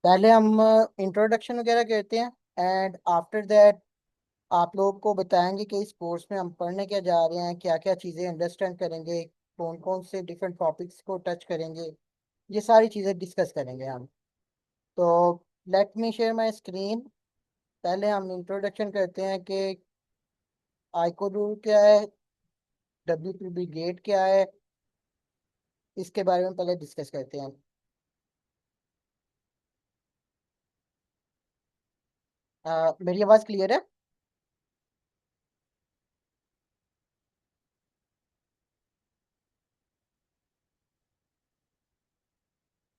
पहले हम इंट्रोडक्शन वगैरह करते हैं। एंड आफ्टर दैट आप लोग को बताएंगे कि इस कोर्स में हम पढ़ने क्या जा रहे हैं, क्या क्या चीज़ें अंडरस्टैंड करेंगे, कौन कौन से डिफरेंट टॉपिक्स को टच करेंगे। ये सारी चीज़ें डिस्कस करेंगे हम। तो late me share my screen. पहले हम इंट्रोडक्शन करते हैं कि आइकोडू क्या है, WPB गेट क्या है, इसके बारे में पहले डिस्कस करते हैं। मेरी आवाज़ क्लियर है?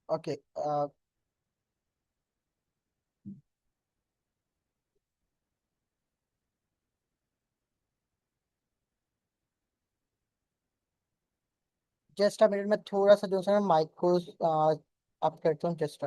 ओके। जस्ट अ मिनट में थोड़ा सा जो है माइक को अप करता हूँ, just.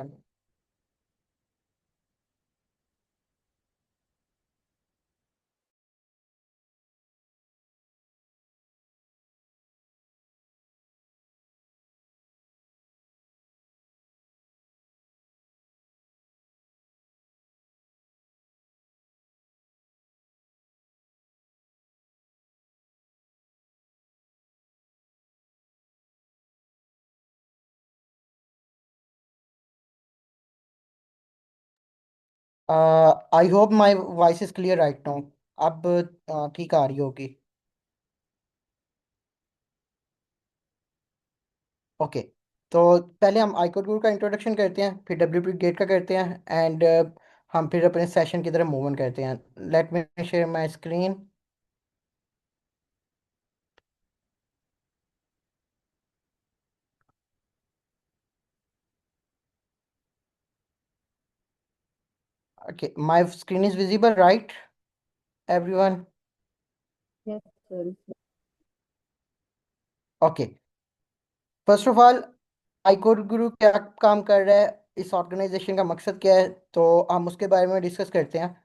I hope my voice is clear right now. अब ठीक आ रही होगी। ओके। तो पहले हम आईकोड ग्रुप का इंट्रोडक्शन करते हैं, फिर WP गेट का करते हैं, एंड हम फिर अपने सेशन की तरफ मूव ऑन करते हैं। Let me share my screen. Okay, my screen is visible right everyone? Yes, sir. Okay. First of all, iCode Guru क्या काम कर रहा है, इस ऑर्गेनाइजेशन का मकसद क्या है, तो हम उसके बारे में डिस्कस करते हैं।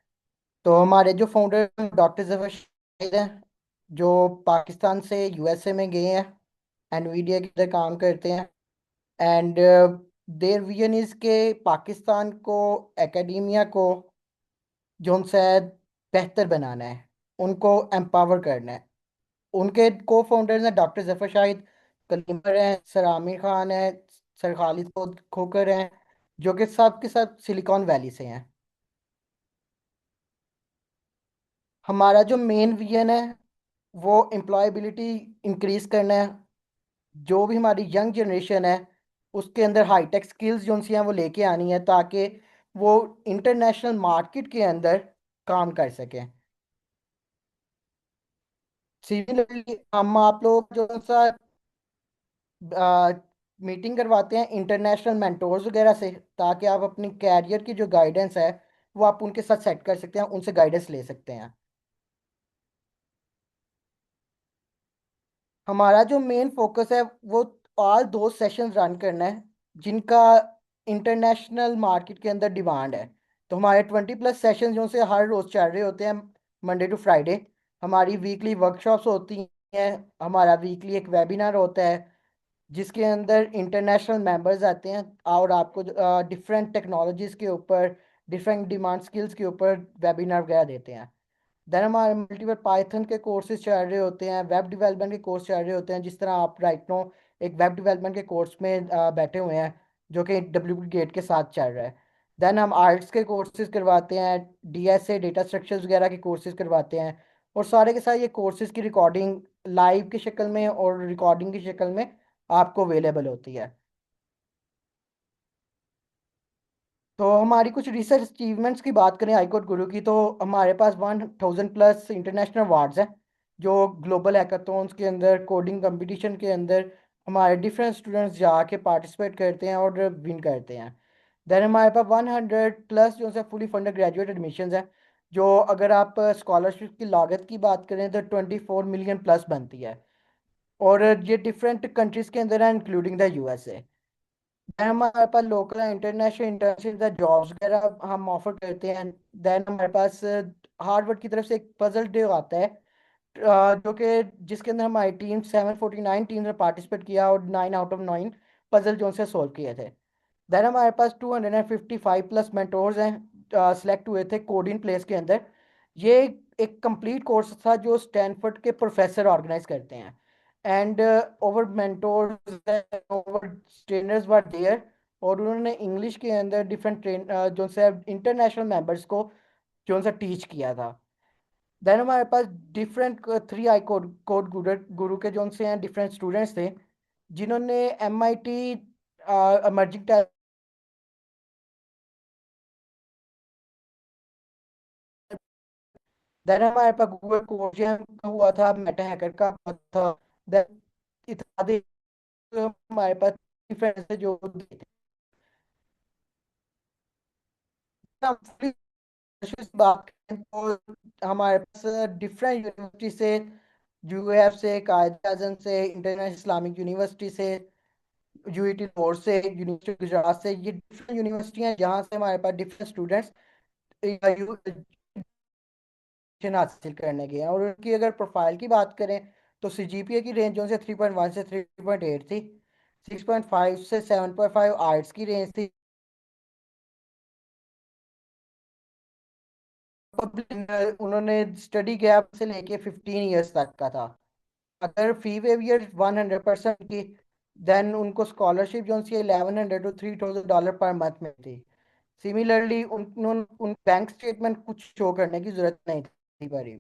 तो हमारे जो फाउंडर डॉक्टर जफर शाहिद हैं, जो पाकिस्तान से USA में गए हैं, एनवीडिया के अंदर काम करते हैं। एंड देयर विजन इज के पाकिस्तान को, एकेडमिया को जो उनसे बेहतर बनाना है, उनको एम्पावर करना है। उनके को फाउंडर्स हैं डॉक्टर जफर शाहिद, कलीमर हैं, सर आमिर खान है, सर खालिद खोकर हैं, जो कि सब के सब सिलिकॉन वैली से हैं। हमारा जो मेन विजन है वो एम्प्लॉयबिलिटी इंक्रीज करना है। जो भी हमारी यंग जनरेशन है उसके अंदर हाईटेक स्किल्स जो सी हैं वो लेके आनी है, ताकि वो इंटरनेशनल मार्केट के अंदर काम कर सकें। सिमिलरली हम आप लोग जो सा मीटिंग करवाते हैं इंटरनेशनल मेंटोर्स वगैरह से, ताकि आप अपनी कैरियर की जो गाइडेंस है वो आप उनके साथ सेट कर सकते हैं, उनसे गाइडेंस ले सकते हैं। हमारा जो मेन फोकस है वो ऑल दो सेशंस रन करना है जिनका इंटरनेशनल मार्केट के अंदर डिमांड है। तो हमारे 20+ सेशन जो से हर रोज चल रहे होते हैं, मंडे टू फ्राइडे। हमारी वीकली वर्कशॉप्स होती हैं, हमारा वीकली एक वेबिनार होता है जिसके अंदर इंटरनेशनल मेंबर्स आते हैं और आपको डिफरेंट टेक्नोलॉजीज़ के ऊपर, डिफरेंट डिमांड स्किल्स के ऊपर वेबिनार वगैरह देते हैं। देन हमारे मल्टीपल पाइथन के कोर्सेज चल रहे होते हैं, वेब डेवलपमेंट के कोर्स चल रहे होते हैं, जिस तरह आप राइट नो एक वेब डेवलपमेंट के कोर्स में बैठे हुए हैं जो कि WP गेट के साथ चल रहा है। देन हम आर्ट्स के कोर्सेज करवाते हैं, DSA डेटा स्ट्रक्चर्स वगैरह के कोर्सेज करवाते हैं। और सारे के सारे ये कोर्सेज की रिकॉर्डिंग लाइव की शक्ल में और रिकॉर्डिंग की शक्ल में आपको अवेलेबल होती है। तो हमारी कुछ रिसर्च अचीवमेंट्स की बात करें हाईकोर्ट गुरु की, तो हमारे पास 1000+ इंटरनेशनल अवार्ड्स हैं, जो ग्लोबल हैकाथॉन्स के अंदर, कोडिंग कंपटीशन के अंदर हमारे डिफरेंट स्टूडेंट्स जाके पार्टिसिपेट करते हैं और विन करते हैं। देन हमारे पास 100+ जो है फुली फंडेड ग्रेजुएट एडमिशन है, जो अगर आप स्कॉलरशिप की लागत की बात करें तो 24 मिलियन प्लस बनती है। और ये डिफरेंट कंट्रीज के अंदर है, इंक्लूडिंग द USA। देन हमारे पास लोकल इंटरनेशनल इंटर्नशिप जॉब्स वगैरह हम ऑफर करते हैं। देन हमारे पास हार्वर्ड की तरफ से एक पजल डे आता है, जो कि जिसके अंदर हमारी टीम 749 टीम ने पार्टिसिपेट किया और 9 आउट ऑफ 9 पजल जो से सोल्व किए थे। देन हमारे पास 255 प्लस मेंटोर्स हैं सिलेक्ट हुए थे कोड इन प्लेस के अंदर। ये एक कंप्लीट कोर्स था जो स्टैनफोर्ड के प्रोफेसर ऑर्गेनाइज करते हैं। And over mentors over trainers were there, और उन्होंने इंग्लिश के अंदर डिफरेंट ट्रेन जो से इंटरनेशनल मेंबर्स को जो सा टीच किया था। देन हमारे पास डिफरेंट 3 आई कोड गुरु के जो से हैं डिफरेंट स्टूडेंट्स थे जिन्होंने MIT इमर्जिंग। देन हमारे पास गूगल कोर्जियन का हुआ था, मेटा हैकर का हुआ था। देन इत्यादि हमारे पास डिफरेंस है जो हम बात करें तो हमारे पास डिफरेंट यूनिवर्सिटी से, UAF से, कायद आजम से, इंटरनेशनल इस्लामिक यूनिवर्सिटी से, UET लाहौर से, यूनिवर्सिटी गुजरात से, ये डिफरेंट यूनिवर्सिटियां हैं जहाँ से हमारे पास डिफरेंट स्टूडेंट्स हासिल करने के हैं। और उनकी अगर प्रोफाइल की बात करें तो CGPA की रेंज जो है 3.1 से 3.8 थी, 6.5 से 7.5 आर्ट्स की रेंज थी। उन्होंने स्टडी गैप से लेके 15 ईयर्स तक का था। अगर फी वेवियर 100% की, देन उनको स्कॉलरशिप जो सी 1100 to $3000 पर मंथ में थी। सिमिलरली उन बैंक स्टेटमेंट कुछ शो करने की जरूरत नहीं थी पर।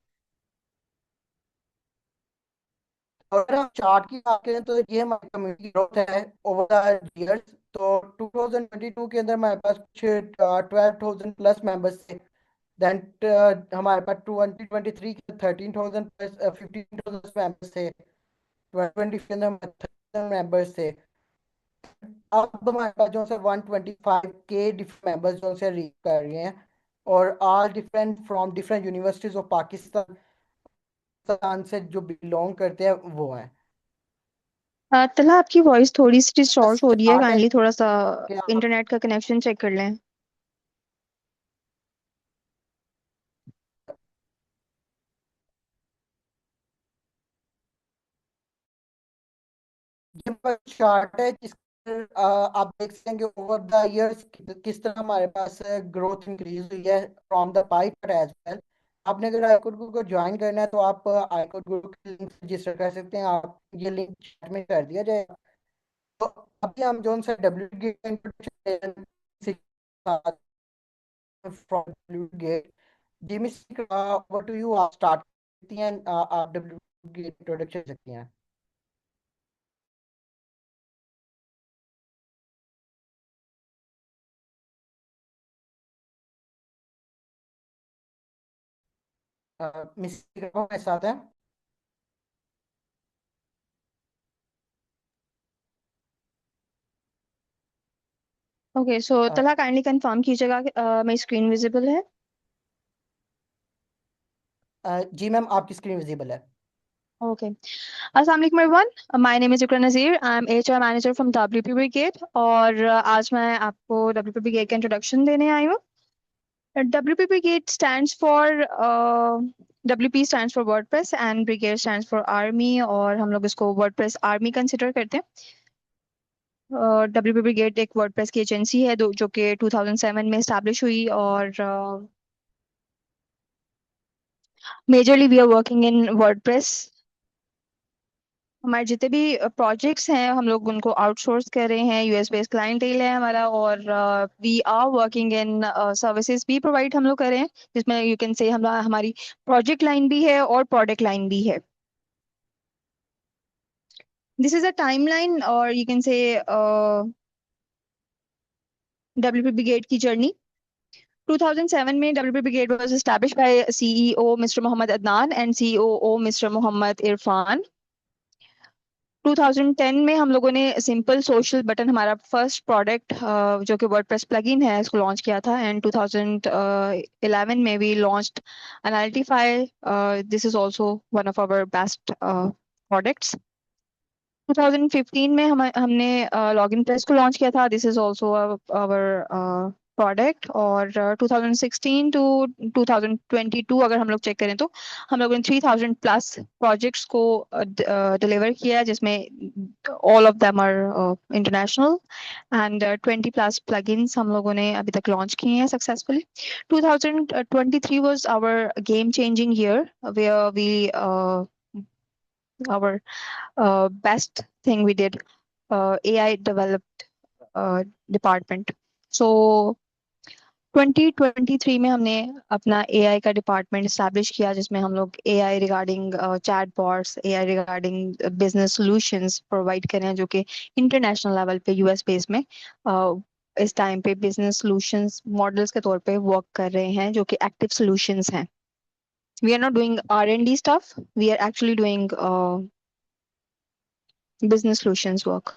अगर हम चार्ट की बात करें तो ये हमारी कम्युनिटी ग्रोथ है ओवर द इयर्स। तो 2022 के अंदर हमारे पास कुछ 12,000 प्लस मेंबर्स थे। देन हमारे पास 2023 के 13,000 प्लस 15,000 मेंबर्स थे। 2020 के अंदर 13,000 मेंबर्स थे। अब हमारे पास जो है 125 के डिफरेंट मेंबर्स जो से रीच कर रहे हैं, और all different from different universities of Pakistan से जो बिलोंग करते हैं वो हैं। तला आपकी वॉइस थोड़ी सी डिस्टॉर्ट हो रही है, स्टार्ट है काइंडली थोड़ा सा कि आप इंटरनेट का कनेक्शन चेक कर लें। ये पर चार्ट है जिसमें आप देख सकेंगे ओवर द इयर्स किस तरह हमारे पास ग्रोथ इंक्रीज हुई है from the pie chart as well. आपने अगर आईकोड ग्रुप को ज्वाइन करना है तो आप आईकोड ग्रुप के लिंक से रजिस्टर कर सकते हैं। आप ये लिंक चैट में कर दिया जाएगा। तो अभी हम जो सा W gate introduction from W gate Jimmy what do you आप स्टार्ट करती हैं, आप डब्ल्यू गेट इंट्रोडक्शन सकती हैं। मिस मेरे साथ है। ओके, सो तला काइंडली कंफर्म कीजिएगा कि मेरी स्क्रीन विजिबल है। जी मैम, आपकी स्क्रीन विजिबल है। ओके, अस्सलाम वालेकुम everyone, my name is Iqra Nazir, I am HR manager from WP brigade. और आज मैं आपको WP ब्रिगेड का इंट्रोडक्शन देने आई हूँ। WP brigade stands for WP stands for WordPress and brigade stands for army, और हम लोग इसको वर्डप्रेस आर्मी कंसिडर करते हैं। WP ब्रिगेड एक वर्डप्रेस की एजेंसी है जो कि 2007 में स्टैब्लिश हुई, और majorly we are working in WordPress. हमारे जितने भी प्रोजेक्ट्स हैं हम लोग उनको आउटसोर्स कर रहे हैं, US बेस्ड क्लाइंटेल है हमारा, और we are working in services भी प्रोवाइड हम लोग कर रहे हैं, जिसमें यू कैन से हम हमारी प्रोजेक्ट लाइन भी है और प्रोडक्ट लाइन भी है। दिस इज अ टाइमलाइन, और you can say WP brigade की जर्नी। 2007 में WP brigade was established by CEO mister Mohammad Adnan and COO mister Mohammad Irfan. 2010 में हम लोगों ने सिंपल सोशल बटन, हमारा फर्स्ट प्रोडक्ट जो कि वर्डप्रेस प्लगइन है, इसको लॉन्च किया था। एंड 2011 में we launched Analytify, this is also one of our best products. 2015 में हमने लॉगिन प्रेस को लॉन्च किया था, this is also our product, और 2016 टू 2022 अगर हम लोग चेक करें तो हम लोगों ने 3000 प्लस प्रोजेक्ट्स को डिलीवर किया है, जिसमें all of them are international, and 20 plus plugins हम लोगों ने अभी तक लॉन्च किए हैं successfully. 2023 was our game changing year, where we our best thing we did, AI developed department. So 2023 में हमने अपना एआई का डिपार्टमेंट स्टैब्लिश किया, जिसमें हम लोग AI regarding chat bots, AI regarding business solutions provide कर रहे हैं, जो कि इंटरनेशनल लेवल पे यूएस बेस में इस टाइम पे बिजनेस सॉल्यूशंस मॉडल्स के तौर पे वर्क कर रहे हैं, जो कि एक्टिव सॉल्यूशंस हैं. We are not doing R&D stuff, we are actually doing business solutions work.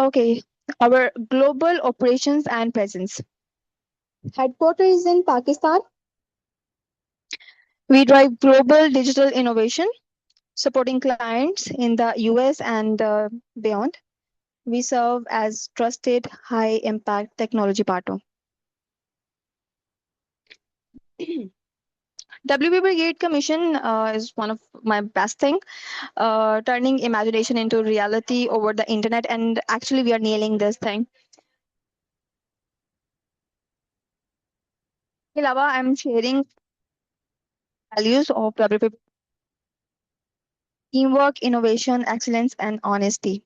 Okay, our global operations and presence. Headquarters is in Pakistan. We drive global digital innovation, supporting clients in the US and beyond. We serve as trusted, high impact technology partner. WP Brigade Commission is one of my best thing, turning imagination into reality over the internet, and actually we are nailing this thing. Ilava, I'm sharing values of WP: teamwork, innovation, excellence, and honesty.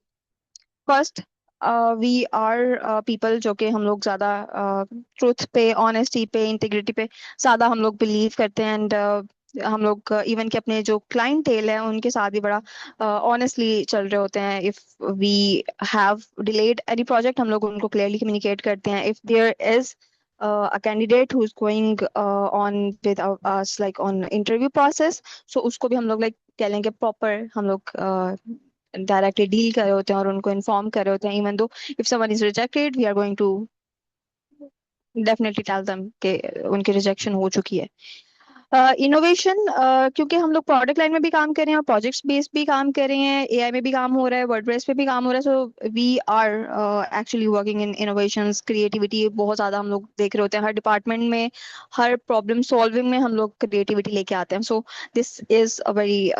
First, we are people जो कि हम लोग ज़्यादा truth पे, honesty पे, integrity पे ज़्यादा हम लोग बिलीव करते हैं, एंड हम लोग इवन के अपने जो क्लाइंट टेल है उनके साथ भी बड़ा ऑनेस्टली चल रहे होते हैं. If we have delayed any project, हम लोग उनको क्लियरली कम्युनिकेट करते हैं. If there is a candidate who is going on with us like on interview process, so उसको भी हम लोग like कह लेंगे प्रॉपर हम लोग डायरेक्टली डील कर रहे होते हैं और उनको इन्फॉर्म कर रहे होते हैं. Even though if someone is rejected, we are going to definitely tell them कि उनकी रिजेक्शन हो चुकी है. इनोवेशन, क्योंकि हम लोग प्रोडक्ट लाइन में भी काम कर रहे हैं और प्रोजेक्ट्स बेस्ड भी काम कर रहे हैं, एआई में भी काम हो रहा है, वर्डप्रेस पे भी काम हो रहा है, so we are actually working in innovations. Creativity बहुत ज्यादा हम लोग देख रहे होते हैं हर डिपार्टमेंट में, हर प्रॉब्लम सॉल्विंग में हम लोग क्रिएटिविटी लेके आते हैं. So this is a very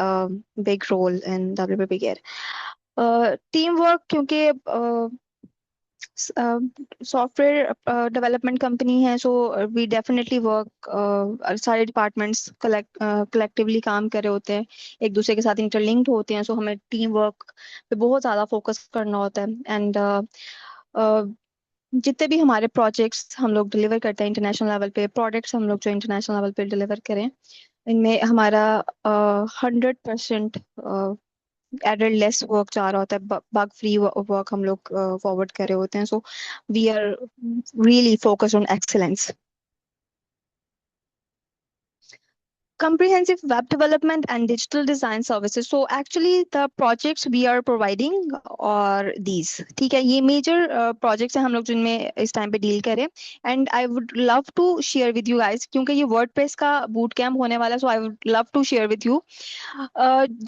big role in WPP care. Team work, क्योंकि सॉफ्टवेयर डेवलपमेंट कंपनी है, सो वी डेफिनेटली वर्क, सारे डिपार्टमेंट्स कलेक्टिवली काम कर रहे होते हैं, एक दूसरे के साथ इंटरलिंक्ड होते हैं. सो हमें टीम वर्क पे बहुत ज़्यादा फोकस करना होता है. एंड जितने भी हमारे प्रोजेक्ट्स हम लोग डिलीवर करते हैं इंटरनेशनल लेवल पे, प्रोडक्ट्स हम लोग जो इंटरनेशनल लेवल पे डिलीवर करें, इनमें हमारा 100% एडेड लेस वर्क जा रहा होता है, बग फ्री वर्क हम लोग फॉरवर्ड कर रहे होते हैं. So we are really focused on excellence. Comprehensive web development and digital design services. So actually the projects we are providing are these. ठीक है, ये major projects हैं हम लोग जिनमें इस time पे deal करें. And I would love to share with you guys, क्योंकि ये WordPress का boot camp होने वाला है, so I would love to share with you.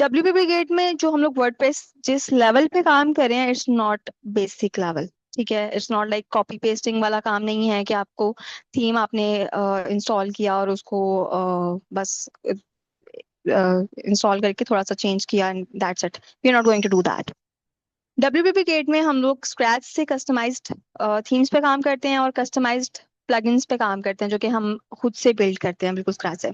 WP Brigade में जो हम लोग WordPress जिस level पे काम कर रहे हैं, it's not basic level. ठीक है, it's not like copy pasting वाला काम नहीं है कि आपको थीम आपने इंस्टॉल किया और उसको बस इंस्टॉल करके थोड़ा सा चेंज किया and that's it. We are not going to do that. WPP gate में हम लोग स्क्रैच से कस्टमाइज्ड थीम्स पे काम करते हैं और कस्टमाइज्ड प्लगइन्स पे काम करते हैं, जो कि हम खुद से बिल्ड करते हैं बिल्कुल स्क्रैच से.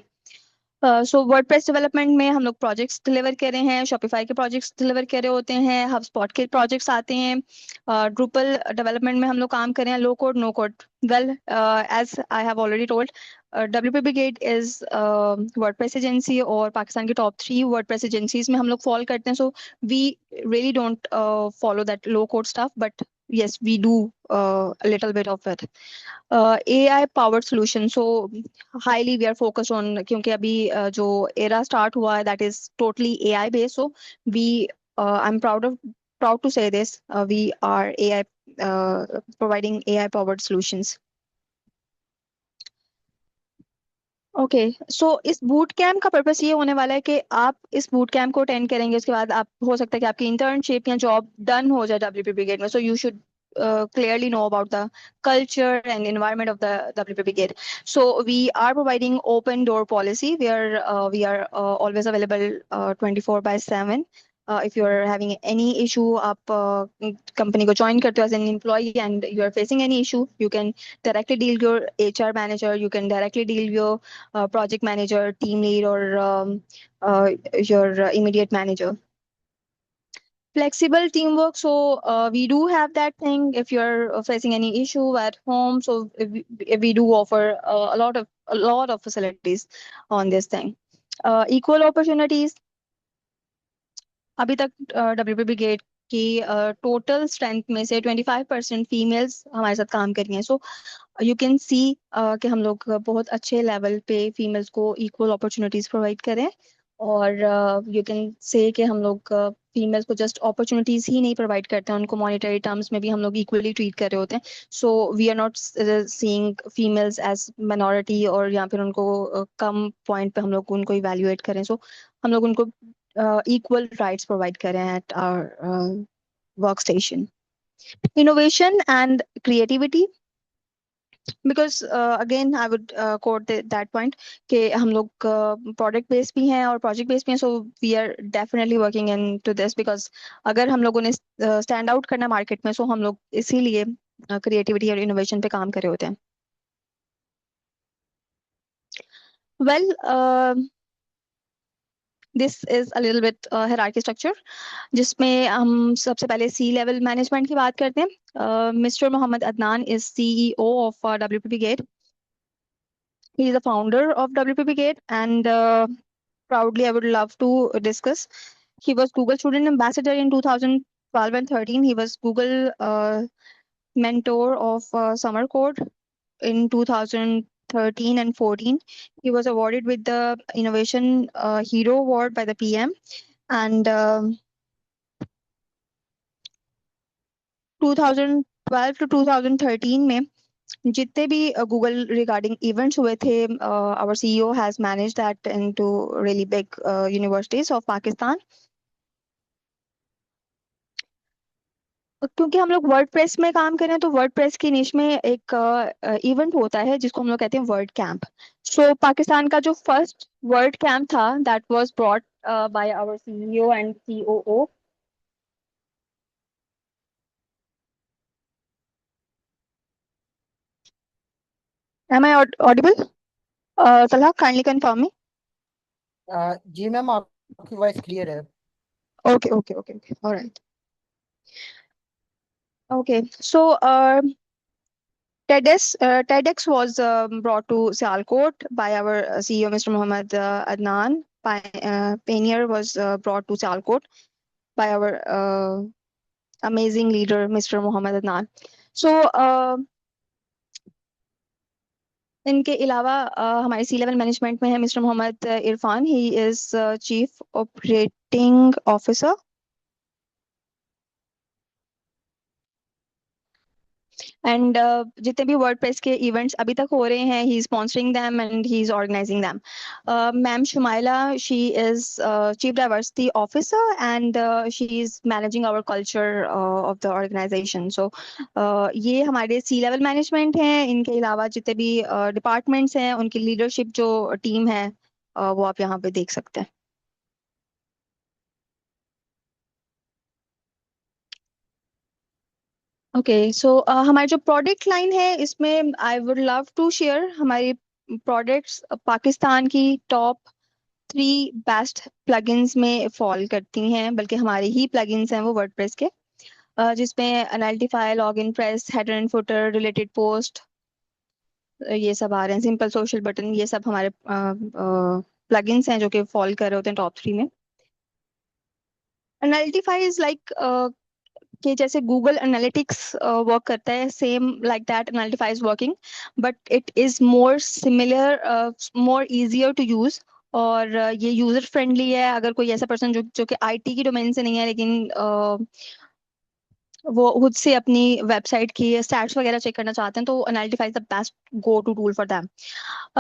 सो वर्डप्रेस डेवलपमेंट में हम लोग प्रोजेक्ट्स डिलीवर कर रहे हैं, शॉपिफाई के प्रोजेक्ट्स डिलीवर कर रहे होते हैं, हबस्पॉट के प्रोजेक्ट्स आते हैं. ड्रूपल डेवलपमेंट में हम लोग काम कर रहे हैं, low code no code. Well, as I have already told, WP gate is WordPress agency और पाकिस्तान की टॉप 3 वर्डप्रेस एजेंसीज में हम लोग फॉलो करते हैं. So we really don't follow that low code stuff, but yes, we do a little bit of it. AI powered solution, so highly we are focused on, क्योंकि अभी जो era start हुआ है that is totally AI based. So we I'm proud to say this, we are AI providing AI powered solutions. Okay, so इस boot camp का purpose ये होने वाला है कि आप इस बूट कैम्प को अटेंड करेंगे, उसके बाद आप हो सकता है कि आपकी इंटर्नशिप या जॉब डन हो जाए WP ब्रिगेड में. So you should clearly know about the culture and environment of the WPP Gate. So we are providing open door policy where we are always available 24/7. If you're having any issue, आप company को join करते हो as an employee and you are facing any issue, you can directly deal your HR manager, you can directly deal your project manager, team lead, or your immediate manager. Flexible teamwork. So we do have that thing if you're facing any issue at home. So if we do offer a lot of facilities on this thing. Equal opportunities. अभी तक WPP gate की total strength में से 25% females हमारे साथ काम कर रही हैं. सो यू कैन सी कि हम लोग बहुत अच्छे लेवल पे फीमेल्स को इक्वल अपॉर्चुनिटीज प्रोवाइड करें. और यू कैन से कि हम लोग फीमेल्स को जस्ट अपॉर्चुनिटीज ही नहीं प्रोवाइड करते हैं, उनको मॉनेटरी टर्म्स में भी हम लोग इक्वली ट्रीट कर रहे होते हैं. So we are not seeing females as minority और या फिर उनको कम पॉइंट पे हम लोग उनको इवेल्युएट करें. सो हम लोग उनको equal rights provide करें at our workstation. Innovation and creativity. Because again I would quote that point कि हम लोग product based भी हैं और project based भी हैं. So we are definitely working into this because अगर हम लोगों ने stand out करना market में, so हम लोग इसीलिए creativity और innovation पे काम कर रहे होते हैं. Well, this is a little bit hierarchy structure जिसमें हम सबसे पहले सी लेवल मैनेजमेंट की बात करते हैं. Mister Mohammad Adnan is CEO of WPP Gate. He is the founder of WPP Gate and proudly I would love to discuss. He was Google Student Ambassador in 2012 and 13. He was Google mentor of Summer Code in 2013 and 14. He was awarded with the Innovation Hero Award by the PM. And 2012 to 2013 में जितने भी Google regarding events हुए थे, our CEO has manage that into really big universities of Pakistan. क्योंकि हम लोग WordPress में काम कर रहे हैं तो वर्डप्रेस की निश में एक इवेंट होता है जिसको हम लोग कहते हैं वर्ड कैंप. सो पाकिस्तान का जो फर्स्ट वर्ड कैंप था that was brought by our CEO and COO. Am I audible? Talha, kindly confirm me. जी मैम, आपकी वॉइस क्लियर है. Okay, okay, okay, okay. All right. Okay, so TEDx was brought to Sialkot by our CEO, Mr. Mohammed Adnan. Pioneer was brought to Sialkot by our amazing leader, Mr. Mohammed Adnan. So इनके अलावा हमारे सी level management में है mister Mohammad Irfan. He is chief operating officer. And जितने भी WordPress के events अभी तक हो रहे हैं, he is sponsoring them and he is organising them. Ma'am Shumaila, she is chief diversity officer and she is managing our culture of the organisation. So ये हमारे सी लेवल मैनेजमेंट हैं. इनके अलावा जितने भी डिपार्टमेंट्स हैं उनकी लीडरशिप जो टीम है वो आप यहाँ पे देख सकते हैं. ओके, सो हमारी जो प्रोडक्ट लाइन है इसमें I would love to share हमारी प्रोडक्ट्स पाकिस्तान की टॉप 3 बेस्ट प्लगइन्स में फॉल करती हैं, बल्कि हमारी ही प्लगइन्स हैं वो वर्डप्रेस के, जिसमें Analytify, LoginPress, header and footer, related post, ये सब आ रहे हैं. सिंपल सोशल बटन, ये सब हमारे प्लगइन्स हैं जो कि फॉल कर रहे होते हैं टॉप 3 में. एनालिटिफाई इज लाइक कि जैसे गूगल एनालिटिक्स वर्क करता है, same like that Analytify is working, but it is more similar, more easier to use. और ये यूजर फ्रेंडली है. अगर कोई ऐसा पर्सन जो कि IT की डोमेन से नहीं है लेकिन वो खुद से अपनी वेबसाइट की स्टैट्स वगैरह चेक करना चाहते हैं, तो Analytify is the best go to tool for them.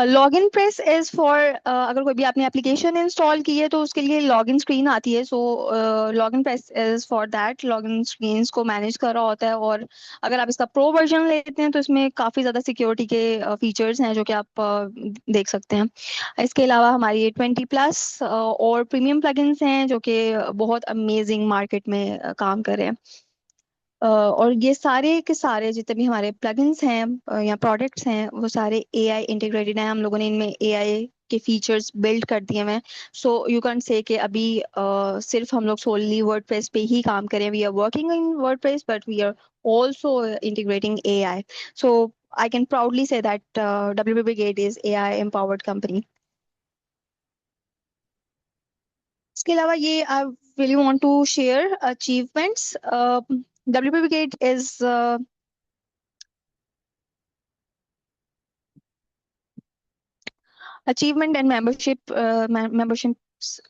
LoginPress is for, अगर कोई भी आपने एप्लीकेशन इंस्टॉल की है तो उसके लिए लॉगिन स्क्रीन आती है। So LoginPress is for that, login screens को मैनेज कर रहा होता है। और अगर आप इसका प्रो वर्जन लेते हैं तो इसमें काफ़ी ज़्यादा सिक्योरिटी के फीचर्स हैं जो कि आप देख सकते हैं। इसके अलावा हमारी 20+ और प्रीमियम प्लगइन्स हैं जो कि बहुत अमेजिंग मार्केट में काम कर रहे हैं। और ये सारे के सारे जितने भी हमारे प्लगइन्स हैं या प्रोडक्ट्स हैं वो सारे एआई इंटीग्रेटेड हैं। हम लोगों ने इनमें एआई के फीचर्स बिल्ड कर दिए हुए हैं। सो यू कैन से कि अभी सिर्फ हम लोग सोनली वर्डप्रेस पे ही काम करें। We are working in WordPress but we are also integrating AI. So I can proudly say that WP Brigade is AI empowered company. इसके अलावा ये I really want to share achievements. WP Brigade is achievement and membership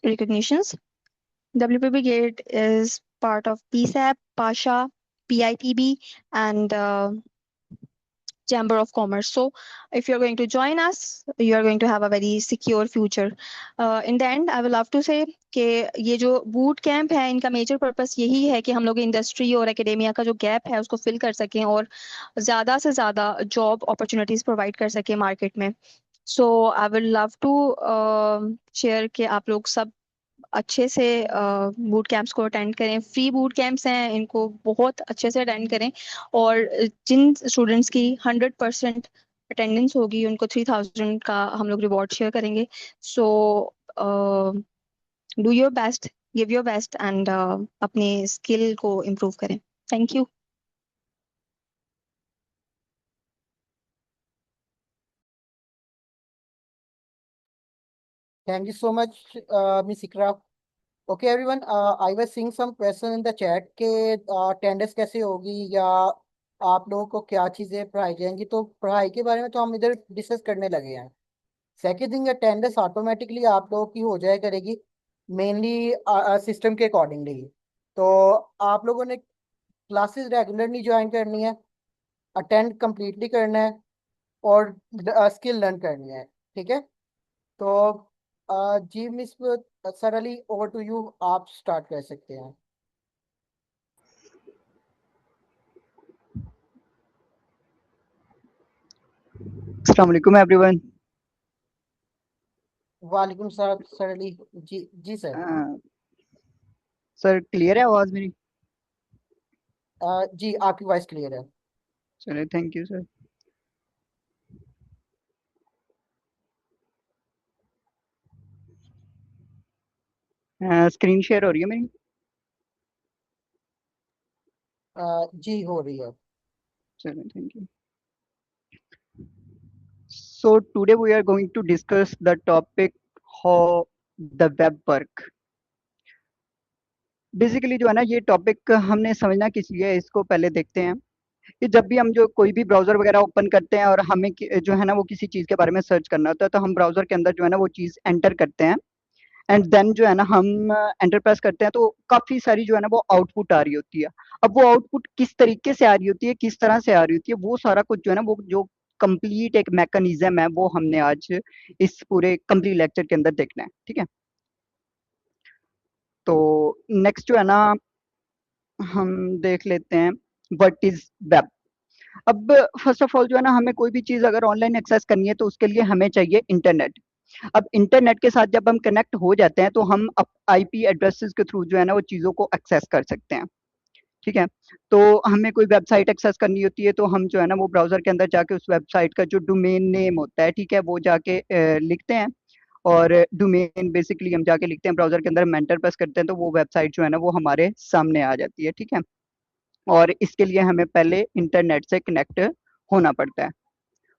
recognitions. WP Brigade is part of PSAP, PASHA, PITB, and Chamber of Commerce. So, if you're going to join us, you are going to have a very secure future. In the end, I will love to say कि ये जो boot camp है इनका major purpose यही है कि हम लोग इंडस्ट्री और एकेडेमिया का जो गैप है उसको फिल कर सकें और ज़्यादा से ज़्यादा जॉब अपॉर्चुनिटीज़ प्रोवाइड कर सकें मार्केट में। So I will love to share कि आप लोग सब अच्छे से बूट कैंप्स को अटेंड करें। फ्री बूट कैंप्स हैं, इनको बहुत अच्छे से अटेंड करें। और जिन स्टूडेंट्स की 100% अटेंडेंस होगी उनको 3000 का हम लोग रिवॉर्ड शेयर करेंगे। So do your best, give your best and अपने स्किल को इम्प्रूव करें। Thank you. Thank you so much, Miss Ikra. Okay, everyone. I was seeing some question in the chat के अटेंडेंस कैसे होगी या आप लोगों को क्या चीज़ें पढ़ाई जाएंगी। तो पढ़ाई के बारे में तो हम इधर डिस्कस करने लगे हैं। सेकेंड थिंग, अटेंडेंस ऑटोमेटिकली आप लोगों की हो जाया करेगी, मेनली सिस्टम के अकॉर्डिंगली। तो आप लोगों ने क्लासेस रेगुलरली ज्वाइन करनी है, अटेंड कंप्लीटली करना है और स्किल लर्न करनी है। ठीक है। तो जी मिस सरली, ओवर टू यू, आप स्टार्ट कर सकते हैं। अस्सलाम वालेकुम एवरीवन। वालेकुम सलाम सरली जी। जी सर। सर क्लियर है आवाज़ मेरी? जी आपकी वॉइस क्लियर है। चलिए, thank you sir. Screen share हो रही है मेरी? जी हो रही है। चलिए, thank you. So today we are going to discuss the topic how the web work. Basically जो है ना, ये टॉपिक हमने समझना किस लिए है इसको पहले देखते हैं। कि जब भी हम जो कोई भी ब्राउज़र वगैरह ओपन करते हैं और हमें जो है ना वो किसी चीज़ के बारे में सर्च करना होता है, तो हम ब्राउज़र के अंदर जो है ना वो चीज़ एंटर करते हैं। एंड देन जो है ना हम एंटर प्रेस करते हैं तो काफ़ी सारी जो है ना वो आउटपुट आ रही होती है। अब वो आउटपुट किस तरीके से आ रही होती है, किस तरह से आ रही होती है, वो सारा कुछ जो है ना वो जो कंप्लीट एक मैकेनिज्म है वो हमने आज इस पूरे कंप्लीट लेक्चर के अंदर देखना है। ठीक है। तो नेक्स्ट जो है ना हम देख लेते हैं व्हाट इज वेब। अब फर्स्ट ऑफ ऑल जो है ना हमें कोई भी चीज़ अगर ऑनलाइन एक्सेस करनी है तो उसके लिए हमें चाहिए इंटरनेट। अब इंटरनेट के साथ जब हम कनेक्ट हो जाते हैं तो हम आईपी एड्रेसेस के थ्रू जो है ना वो चीज़ों को एक्सेस कर सकते हैं। ठीक है। तो हमें कोई वेबसाइट एक्सेस करनी होती है तो हम जो है ना वो ब्राउज़र के अंदर जाके उस वेबसाइट का जो डोमेन नेम होता है, ठीक है, वो जाके लिखते हैं। और डोमेन बेसिकली हम जाके लिखते हैं ब्राउज़र के अंदर, हम एंटर प्रेस करते हैं तो वो वेबसाइट जो है ना वो हमारे सामने आ जाती है। ठीक है। और इसके लिए हमें पहले इंटरनेट से कनेक्ट होना पड़ता है।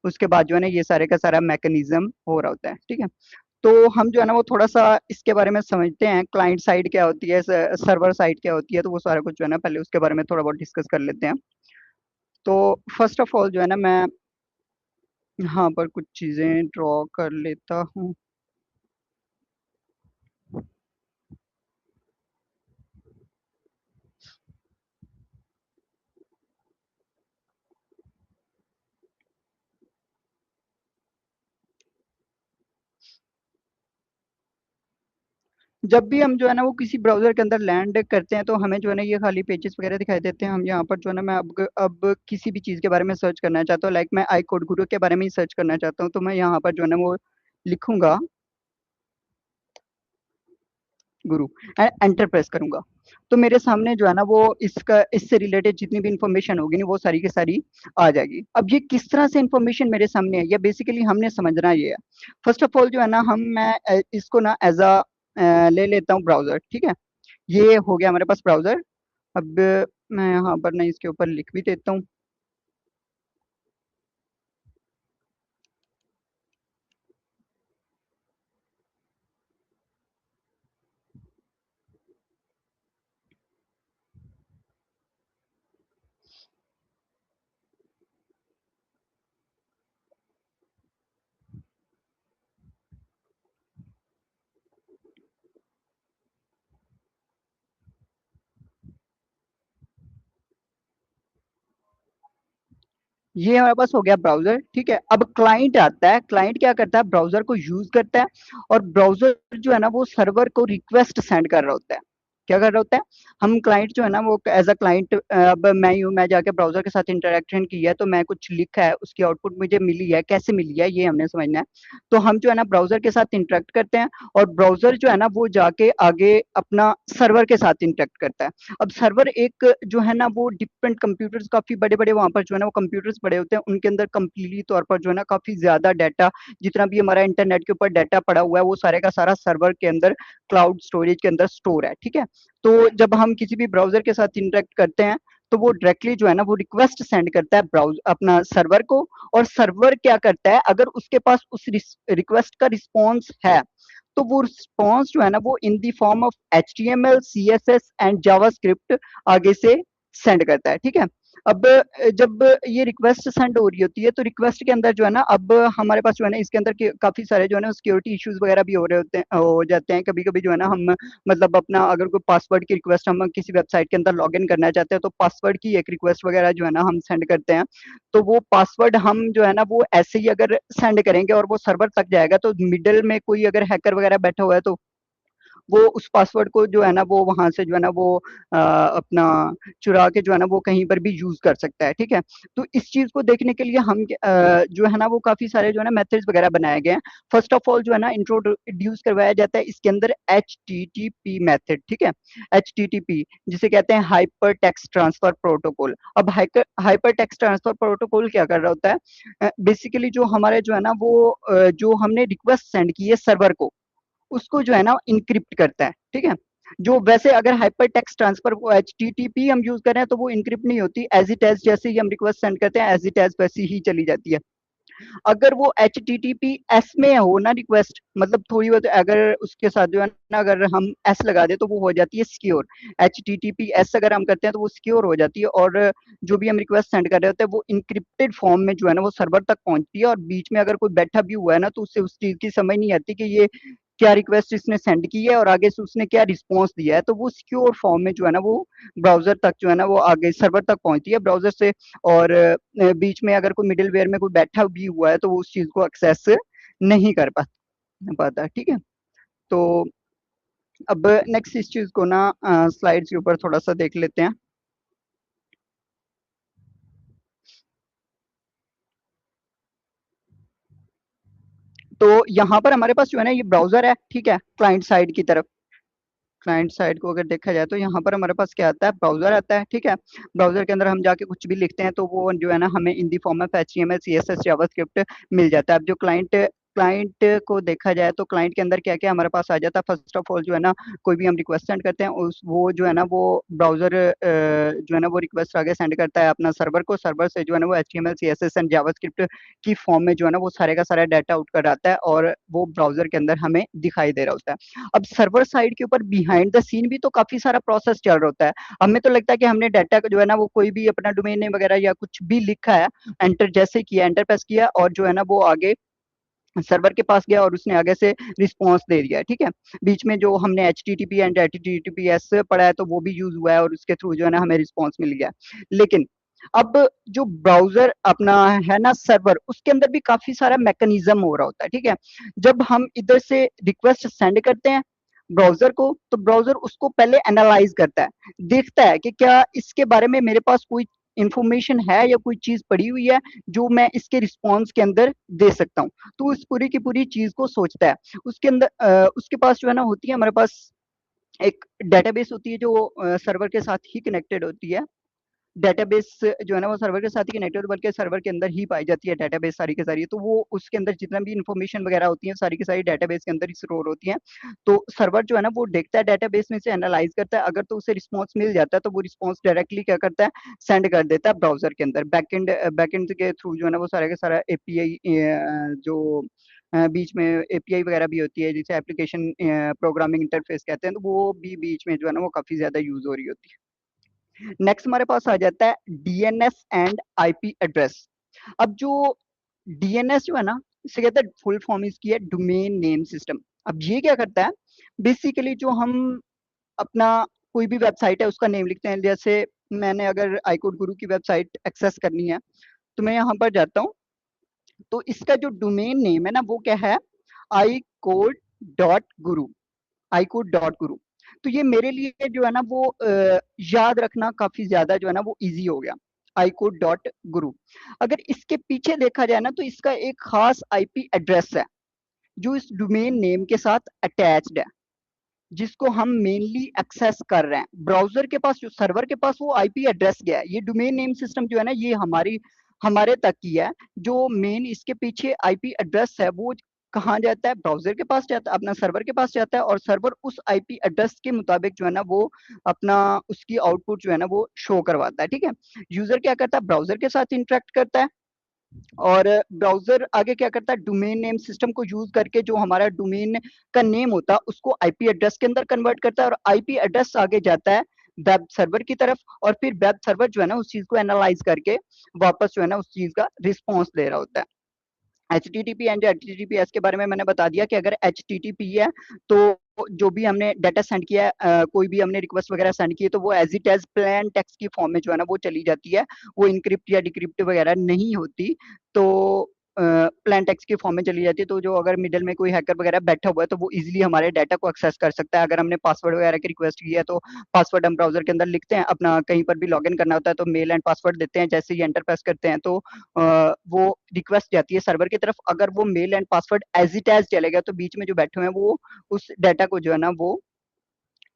उसके बाद जो है ना ये सारे का सारा मैकेनिज्म हो रहा होता है। ठीक है। तो हम जो है ना वो थोड़ा-सा इसके बारे में समझते हैं, क्लाइंट साइड क्या होती है, सर्वर साइड क्या होती है, तो वो सारा कुछ जो है ना पहले उसके बारे में थोड़ा बहुत डिस्कस कर लेते हैं। तो फर्स्ट ऑफ ऑल जो है ना मैं यहाँ पर कुछ चीज़ें ड्रॉ कर लेता हूँ। जब भी हम जो है ना वो किसी ब्राउज़र के अंदर लैंड करते हैं तो हमें जो है ना ये खाली पेजेस वगैरह दिखाई देते हैं। हम यहाँ पर जो है ना मैं अब किसी भी चीज़ के बारे में सर्च करना चाहता हूँ, लाइक मैं आई कोड गुरु के बारे में ही सर्च करना चाहता हूँ, तो मैं यहाँ पर जो है ना वो लिखूँगा गुरु एंड एंटर प्रेस करूँगा। तो मेरे सामने जो है ना वो इससे रिलेटेड जितनी भी इन्फॉर्मेशन होगी ना वो सारी की सारी आ जाएगी। अब ये किस तरह से इन्फॉर्मेशन मेरे सामने है, ये बेसिकली हमने समझना ये है। फर्स्ट ऑफ ऑल जो है ना मैं इसको ना एज़ ले लेता हूँ ब्राउज़र, ठीक है? ये हो गया हमारे पास ब्राउज़र। अब मैं यहाँ पर ना इसके ऊपर लिख भी देता हूँ। ये हमारे पास हो गया ब्राउज़र, ठीक है? अब क्लाइंट आता है, क्लाइंट क्या करता है ब्राउज़र को यूज़ करता है और ब्राउज़र जो है ना वो सर्वर को रिक्वेस्ट सेंड कर रहा होता है। क्या कर रहा होता है? हम क्लाइंट जो है ना वो एज़ अ क्लाइंट अब मैं ही हूँ, मैं जाके ब्राउज़र के साथ इंटरैक्शन की है, तो मैं कुछ लिखा है, उसकी आउटपुट मुझे मिली है, कैसे मिली है ये हमने समझना है। तो हम जो है ना ब्राउज़र के साथ इंटरैक्ट करते हैं और ब्राउज़र जो है ना वो जाके आगे अपना सर्वर के साथ इंटरैक्ट करता है। अब सर्वर एक जो है ना वो डिफरेंट कंप्यूटर्स काफ़ी बड़े-बड़े वहाँ पर जो है ना वो कंप्यूटर्स पड़े होते हैं, उनके अंदर कंप्लीटली तौर पर जो है ना काफ़ी ज़्यादा डाटा जितना भी हमारा इंटरनेट के ऊपर डाटा पड़ा हुआ है, वो सारे का सारा सर्वर के अंदर क्लाउड स्टोरेज के अंदर स्टोर है, ठीक है? तो जब हम किसी भी ब्राउज़र के साथ इंटरैक्ट करते हैं, तो वो डायरेक्टली जो है ना वो रिक्वेस्ट सेंड करता है अपना सर्वर को और सर्वर क्या करता है अगर उसके पास उस रिक्वेस्ट का रिस्पॉन्स है, तो वो रिस्पॉन्स जो है ना वो इन the form of HTML, CSS and JavaScript आगे से सेंड करता है, ठीक है? अब जब ये रिक्वेस्ट सेंड हो रही होती है तो रिक्वेस्ट के अंदर जो है ना अब हमारे पास जो है ना इसके अंदर काफ़ी सारे जो है ना सिक्योरिटी इश्यूज़ वगैरह भी हो जाते हैं। कभी-कभी जो है ना हम मतलब अपना अगर कोई पासवर्ड की रिक्वेस्ट हम किसी वेबसाइट के अंदर लॉगिन करना चाहते हैं तो पासवर्ड की एक रिक्वेस्ट वगैरह जो है ना हम सेंड करते हैं। तो वो पासवर्ड हम जो है ना वो ऐसे ही अगर सेंड करेंगे और वो सर्वर तक जाएगा तो मिडल में कोई अगर हैकर वगैरह बैठा हुआ है तो वो उस पासवर्ड को जो है ना वो वहाँ से जो है ना वो अपना चुरा के जो है ना वो कहीं पर भी यूज़ कर सकता है, ठीक है? तो इस चीज़ को देखने के लिए हम जो है ना वो काफ़ी सारे जो है ना मेथड्स वगैरह बनाए गए हैं। फर्स्ट ऑफ ऑल जो है ना इंट्रोड्यूस करवाया जाता है इसके अंदर एचटीटीपी मेथड, ठीक है? एचटीटीपी जिसे कहते हैं हाइपर टेक्स्ट ट्रांसफर प्रोटोकॉल। अब हाइपर टेक्स्ट ट्रांसफर प्रोटोकॉल क्या कर रहा होता है? बेसिकली जो हमारे जो है ना वो जो हमने रिक्वेस्ट सेंड की है सर्वर को उसको जो है ना इनक्रिप्ट करता है, ठीक है? जो वैसे अगर हाइपर टेक्स्ट ट्रांसफर वो एचटीटीपी हम यूज़ कर रहे हैं तो वो इनक्रिप्ट नहीं होती, एज़ इट एज़ जैसे ही हम रिक्वेस्ट सेंड करते हैं एज़ इट एज़ वैसी ही चली जाती है। अगर वो एचटीटीपीएस में हो ना रिक्वेस्ट मतलब थोड़ी बहुत अगर उसके साथ जो है ना अगर हम एस लगा दें तो वो हो जाती है सिक्योर। एचटीटीपीएस अगर हम करते हैं तो वो सिक्योर हो जाती है और जो भी हम रिक्वेस्ट सेंड कर रहे होते हैं वो इनक्रिप्टेड फॉर्म में जो है ना वो सर्वर तक पहुंचती है और बीच में अगर कोई बैठा भी हुआ है ना तो उससे उस चीज़ की समझ नहीं आती कि ये क्या रिक्वेस्ट इसने सेंड की है और आगे से उसने क्या रिस्पॉन्स दिया है। तो वो सिक्योर फॉर्म में जो है ना वो ब्राउज़र तक जो है ना वो आगे सर्वर तक पहुंचती है ब्राउज़र से और बीच में अगर कोई मिडलवेयर में कोई बैठा भी हुआ है तो वो उस चीज़ को एक्सेस नहीं कर पाता, ठीक है? तो अब नेक्स्ट इस चीज़ को ना स्लाइड्स के ऊपर थोड़ा-सा देख लेते हैं। तो यहाँ पर हमारे पास जो है ना ये ब्राउज़र है, ठीक है? क्लाइंट साइड की तरफ। क्लाइंट साइड को अगर देखा जाए तो यहाँ पर हमारे पास क्या आता है ब्राउज़र आता है, ठीक है? ब्राउज़र के अंदर हम जाके कुछ भी लिखते हैं तो वो जो है ना हमें in the form of HTML, CSS, JavaScript मिल जाता है। अब जो क्लाइंट को देखा जाए तो क्लाइंट के अंदर क्या-क्या हमारे पास आ जाता है फर्स्ट ऑफ ऑल जो है ना कोई भी हम रिक्वेस्ट सेंड करते हैं उस वो जो है ना वो ब्राउज़र जो है ना वो रिक्वेस्ट आगे सेंड करता है अपना सर्वर को, सर्वर से जो है ना वो एचटीएमएल, सीएसएस एंड जावास्क्रिप्ट की फॉर्म में जो है ना वो सारे का सारा डाटा आउट कर आता है और वो ब्राउज़र के अंदर हमें दिखाई दे रहा होता है। अब सर्वर साइड के ऊपर बिहाइंड द सीन भी तो काफ़ी सारा प्रोसेस चल रहा होता है। हमें तो लगता है कि हमने डाटा को जो है ना वो कोई भी अपना डोमेन नेम वगैरह या कुछ भी लिखा है, एंटर जैसे किया, एंटर प्रेस किया और जो है ना वो आगे सर्वर के पास गया और उसने आगे से रिस्पॉन्स दे दिया है, ठीक है? बीच में जो हमने एचटीटीपी एंड एचटीटीपीएस पढ़ा है तो वो भी यूज़ हुआ है और उसके थ्रू जो है ना हमें रिस्पॉन्स मिल गया। लेकिन अब जो ब्राउज़र अपना है ना सर्वर उसके अंदर भी काफ़ी सारा मैकेनिज़्म हो रहा होता है, ठीक है? जब हम इधर से रिक्वेस्ट सेंड करते हैं ब्राउजर को, तो ब्राउजर उसको पहले एनालाइज करता है, देखता है कि क्या इसके बारे में मेरे पास कोई इंफॉर्मेशन है या कोई चीज पड़ी हुई है जो मैं इसके रिस्पॉन्स के अंदर दे सकता हूँ। तो उस पूरी की पूरी चीज को सोचता है। उसके अंदर उसके पास जो है ना होती है हमारे पास एक डेटाबेस होती है जो सर्वर के साथ ही कनेक्टेड होती है। डेटाबेस जो है ना वो सर्वर के साथ ही कनेक्टेड, बल्कि सर्वर के अंदर ही पाई जाती है डेटाबेस सारी की सारी। तो वो उसके अंदर जितना भी इंफॉर्मेशन वगैरह होती है सारी की सारी डेटाबेस के अंदर ही स्टोर होती है। तो सर्वर जो है ना वो देखता है डेटाबेस में से, एनालाइज करता है, अगर तो उसे रिस्पॉन्स मिल जाता है तो वो रिस्पॉन्स डायरेक्टली क्या करता है, सेंड कर देता है ब्राउजर के अंदर। बैकएंड के थ्रू जो है ना वो सारा का सारा एपीआई जो बीच में एपीआई वगैरह भी होती है जिसे एप्लीकेशन प्रोग्रामिंग इंटरफेस कहते हैं, तो वो भी बीच में जो है ना वो काफी ज्यादा यूज हो रही होती है। नेक्स्ट हमारे पास आ जाता है डीएनएस एंड आईपी एड्रेस। अब जो डीएनएस जो है ना, इसे कहते हैं, फुल फॉर्म इसकी है डोमेन नेम सिस्टम। अब ये क्या करता है, बेसिकली जो हम अपना कोई भी वेबसाइट है उसका नेम लिखते हैं। जैसे मैंने अगर iCode गुरु की वेबसाइट एक्सेस करनी है तो मैं यहाँ पर जाता हूँ, तो इसका जो डोमेन नेम है ना वो क्या है, iCode.guru, iCode.guru। तो ये मेरे लिए जो है ना वो याद रखना काफी ज्यादा जो है ना वो इजी हो गया, iCode.guru। अगर इसके पीछे देखा जाए ना तो इसका एक खास आईपी एड्रेस है जो इस डोमेन नेम के साथ अटैच्ड है, जिसको हम मेनली एक्सेस कर रहे हैं। ब्राउजर के पास, जो सर्वर के पास वो आईपी एड्रेस गया है, ये डोमेन नेम सिस्टम जो है ना ये हमारे तक की है। जो मेन इसके पीछे आईपी एड्रेस है वो कहाँ जाता है, ब्राउजर के पास जाता है, अपना सर्वर के पास जाता है, और सर्वर उस आईपी एड्रेस के मुताबिक जो है ना वो अपना उसकी आउटपुट जो है ना वो शो करवाता है। ठीक है, यूजर क्या करता है, ब्राउजर के साथ इंटरेक्ट करता है, और ब्राउजर आगे क्या करता है, डोमेन नेम सिस्टम को यूज करके जो हमारा डोमेन का नेम होता है उसको आईपी एड्रेस के अंदर कन्वर्ट करता है, और आईपी एड्रेस आगे जाता है वेब सर्वर की तरफ, और फिर वेब सर्वर जो है ना उस चीज को एनालाइज करके वापस जो है ना उस चीज का रिस्पॉन्स दे रहा होता है। HTTP एंड HTTPS के बारे में मैंने बता दिया कि अगर HTTP है तो जो भी हमने डाटा सेंड किया है, कोई भी हमने रिक्वेस्ट वगैरह सेंड की है, तो वो as it is plain text की फॉर्म में जो है ना वो चली जाती है, वो इनक्रिप्ट या डिक्रिप्ट वगैरह नहीं होती। तो प्लेन टेक्स्ट की फॉर्म में चली जाती है, तो जो अगर मिडिल में कोई हैकर वगैरह बैठा हुआ है तो वो इजीली हमारे डाटा को एक्सेस कर सकता है। अगर हमने पासवर्ड वगैरह की रिक्वेस्ट की है तो पासवर्ड हम ब्राउजर के अंदर लिखते हैं, अपना कहीं पर भी लॉगिन करना होता है तो मेल एंड पासवर्ड देते हैं, जैसे ही एंटर प्रेस करते हैं तो वो रिक्वेस्ट जाती है सर्वर की तरफ। अगर वो mail and password as it is चलेगा तो बीच में जो बैठे हुए हैं वो उस डाटा को जो है ना वो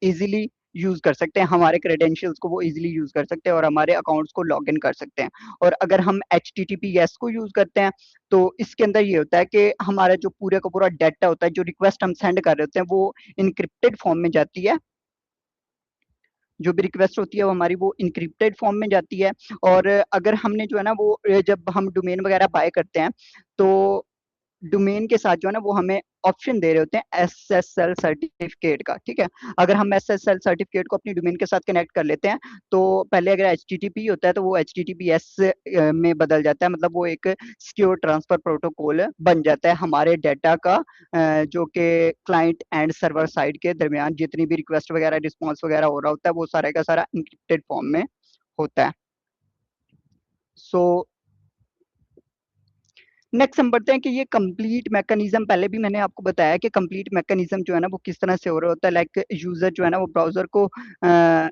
इजीली यूज कर सकते हैं, हमारे क्रेडेंशियल्स को वो इजीली यूज कर सकते हैं और हमारे अकाउंट्स को लॉग इन कर सकते हैं। और अगर हम HTTPS को यूज करते हैं तो इसके अंदर ये होता है कि हमारा जो पूरा का पूरा डाटा होता है, जो रिक्वेस्ट हम सेंड कर रहे होते हैं, वो इनक्रिप्टेड फॉर्म में जाती है। जो भी रिक्वेस्ट होती है वो हमारी वो इनक्रिप्टेड फॉर्म में जाती है। और अगर हमने जो है ना वो जब हम डोमेन वगैरह बाय करते हैं तो डोमेन के साथ जो है ना वो हमें ऑप्शन दे रहे होते हैं SSL सर्टिफिकेट का। ठीक है, अगर हम SSL सर्टिफिकेट को अपनी डोमेन के साथ कनेक्ट कर लेते हैं तो पहले अगर HTTP होता है तो वो HTTPS में बदल जाता है, मतलब वो एक सिक्योर ट्रांसफर प्रोटोकॉल बन जाता है हमारे डाटा का, जो कि क्लाइंट एंड सर्वर साइड के दरमियान जितनी भी रिक्वेस्ट वगैरह रिस्पॉन्स वगैरह हो रहा होता है वो सारा का सारा इंक्रिप्टेड फॉर्म में होता है। सो नेक्स्ट हम बढ़ते हैं कि ये कंप्लीट मैकेनिज्म, पहले भी मैंने आपको बताया कि कंप्लीट मैकेनिज्म जो है ना वो किस तरह से हो रहा होता है। लाइक यूजर जो है ना वो ब्राउजर को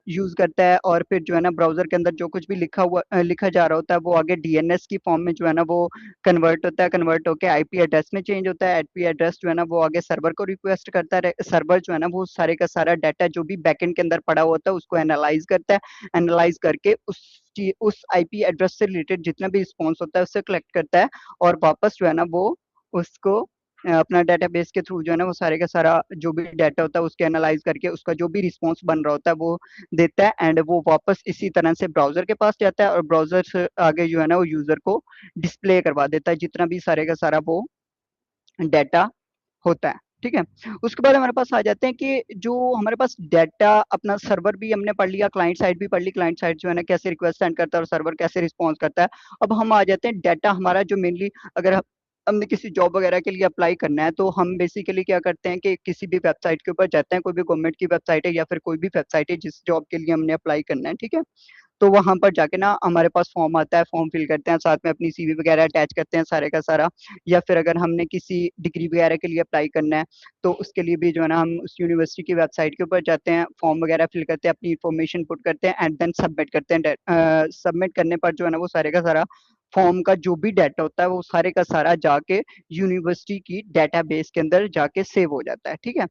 यूज करता है, और फिर जो है ना ब्राउजर के अंदर जो कुछ भी लिखा जा रहा होता है वो आगे डीएनएस की फॉर्म में जो है ना वो कन्वर्ट होता है, कन्वर्ट होकर आईपी एड्रेस में चेंज होता है। आईपी एड्रेस जो है ना वो आगे सर्वर को रिक्वेस्ट करता है, सर्वर जो है ना वो सारे का सारा डाटा जो भी बैकएंड के अंदर पड़ा होता है उसको एनालाइज करता है, एनालाइज करके उस आईपी एड्रेस से रिलेटेड जितना भी रिस्पॉन्स होता है उससे कलेक्ट करता है, और वापस जो है ना वो उसको अपना डेटाबेस के थ्रू जो है ना वो सारे का सारा जो भी डाटा होता है उसके एनालाइज करके उसका जो भी रिस्पॉन्स बन रहा होता है वो देता है, एंड वो वापस इसी तरह से ब्राउजर के पास जाता है, और ब्राउजर से आगे जो है ना वो यूजर को डिस्प्ले करवा देता है जितना भी सारे का सारा वो डाटा होता है। ठीक है, उसके बाद हमारे पास आ जाते हैं कि जो हमारे पास डाटा, अपना सर्वर भी हमने पढ़ लिया, क्लाइंट साइड भी पढ़ ली, क्लाइंट साइड जो है ना कैसे रिक्वेस्ट सेंड करता है और सर्वर कैसे रिस्पॉन्स करता है। अब हम आ जाते हैं डाटा हमारा जो मेनली, अगर हमने किसी जॉब वगैरह के लिए अप्लाई करना है तो हम बेसिकली क्या करते हैं कि किसी भी वेबसाइट के ऊपर जाते हैं, कोई भी गवर्नमेंट की वेबसाइट है या फिर कोई भी वेबसाइट है जिस जॉब के लिए हमने अप्लाई करना है। ठीक है, तो वहाँ पर जाके ना हमारे पास फॉर्म आता है, फॉर्म फिल करते हैं, साथ में अपनी सीवी वगैरह अटैच करते हैं सारे का सारा। या फिर अगर हमने किसी डिग्री वगैरह के लिए अप्लाई करना है, तो उसके लिए भी जो है ना हम उस यूनिवर्सिटी की वेबसाइट के ऊपर जाते हैं, फॉर्म वगैरह फिल करते हैं, अपनी इन्फॉर्मेशन पुट करते हैं एंड देन सबमिट करते हैं। सबमिट करने पर जो है ना वो सारे का सारा फॉर्म का जो भी डाटा होता है वो सारे का सारा जाके यूनिवर्सिटी की डेटाबेस के अंदर जाके सेव हो जाता है, ठीक है।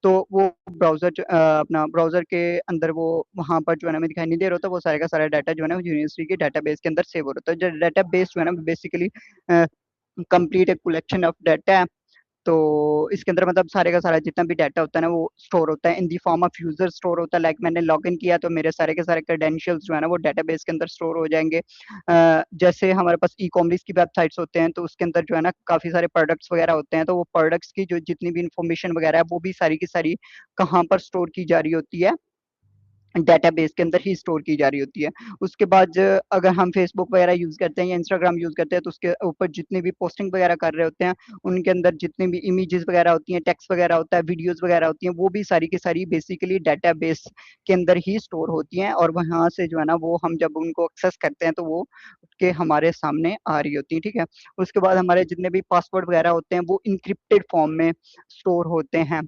तो वो अपना ब्राउज़र के अंदर वो वहाँ पर जो है ना हमें दिखाई नहीं दे रहा होता, वो सारे का सारा डाटा जो है ना वो यूनिवर्सिटी के डेटाबेस के अंदर सेव हो रहा होता है। जो डेटाबेस जो है ना बेसिकली कंप्लीट एक कलेक्शन ऑफ डाटा है। तो इसके अंदर मतलब सारे का सारा जितना भी डाटा होता है ना वो स्टोर होता है in the form of user store होता है। लाइक मैंने लॉगिन किया तो मेरे सारे के सारे क्रेडेंशियल्स जो है ना वो डेटाबेस के अंदर स्टोर हो जाएंगे। जैसे हमारे पास ई कॉमर्स की वेबसाइट्स होते हैं, तो उसके अंदर जो है ना काफी सारे प्रोडक्ट्स वगैरह होते हैं, तो वो प्रोडक्ट्स की जो जितनी भी इंफॉर्मेशन वगैरह है वो भी सारी की सारी कहाँ पर स्टोर की जा रही होती है, डेटाबेस के अंदर ही स्टोर की जा रही होती है। उसके बाद अगर हम फेसबुक वगैरह यूज़ करते हैं या इंस्टाग्राम यूज़ करते हैं, तो उसके ऊपर जितनी भी पोस्टिंग वगैरह कर रहे होते हैं, उनके अंदर जितनी भी इमेजेस वगैरह होती हैं, टेक्स्ट वगैरह होता है, वीडियोस वगैरह होती हैं, वो भी सारी की सारी बेसिकली डेटाबेस के अंदर ही स्टोर होती हैं। और वहाँ से जो है ना वो हम जब उनको एक्सेस करते हैं तो वो के हमारे सामने आ रही होती है, ठीक है। उसके बाद हमारे जितने भी पासवर्ड वगैरह होते हैं वो इनक्रिप्टेड फॉर्म में स्टोर होते हैं।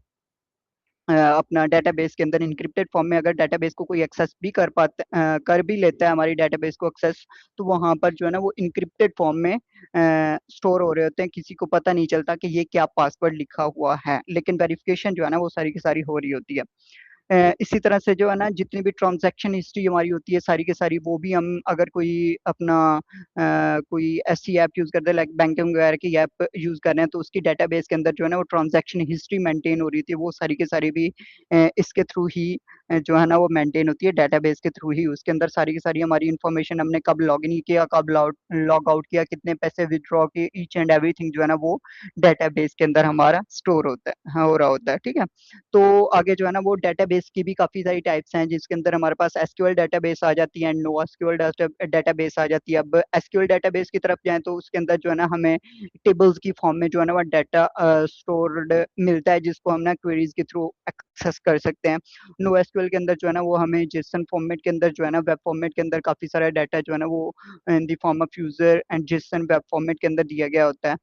अपना डेटाबेस के अंदर एन्क्रिप्टेड फॉर्म में अगर डेटाबेस को कोई एक्सेस भी कर भी लेता है हमारी डेटाबेस को एक्सेस, तो वहाँ पर जो है ना वो एन्क्रिप्टेड फॉर्म में स्टोर हो रहे होते हैं, किसी को पता नहीं चलता कि ये क्या पासवर्ड लिखा हुआ है, लेकिन वेरिफिकेशन जो है ना वो सारी की सारी हो रही होती है। इसी तरह से जो है ना जितनी भी ट्रांज़ैक्शन हिस्ट्री हमारी होती है सारी की सारी, वो भी हम अगर कोई अपना कोई ऐसी ऐप यूज़ करते हैं लाइक बैंकिंग वगैरह की ऐप यूज़ कर रहे हैं, तो उसकी डेटाबेस के अंदर जो है ना वो ट्रांज़ैक्शन हिस्ट्री मेंटेन हो रही थी, वो सारी की सारी भी इसके थ्रू ही जो है ना वो मेंटेन होती है, डेटाबेस के थ्रू ही। उसके अंदर सारी की सारी हमारी इन्फॉर्मेशन, हमने कब लॉगिन किया, कब लॉग आउट किया, कितने पैसे विथड्रॉ किए, ईच एंड एवरीथिंग जो है ना वो डेटाबेस के अंदर हमारा स्टोर होता है, हाँ, हो रहा होता है, ठीक है। तो आगे जो है ना वो डेटाबेस की भी काफ़ी सारी टाइप्स हैं, जिसके अंदर हमारे पास एसक्यूएल डेटाबेस आ जाती है, नो एसक्यूएल डेटाबेस आ जाती है। अब एसक्यूएल डेटाबेस की तरफ जाएँ तो उसके अंदर जो है ना हमें टेबल्स की फॉर्म में जो है ना वो डाटा स्टोर्ड मिलता है, जिसको हम ना क्वेरीज के थ्रू एक्सेस कर सकते हैं। नो एसक्यूएल के अंदर जो है ना वो हमें जेसन फॉर्मेट के अंदर जो है ना वेब फॉर्मेट के अंदर काफ़ी सारा डाटा जो है ना वो इन the form of user and Jason web format के अंदर दिया गया होता है।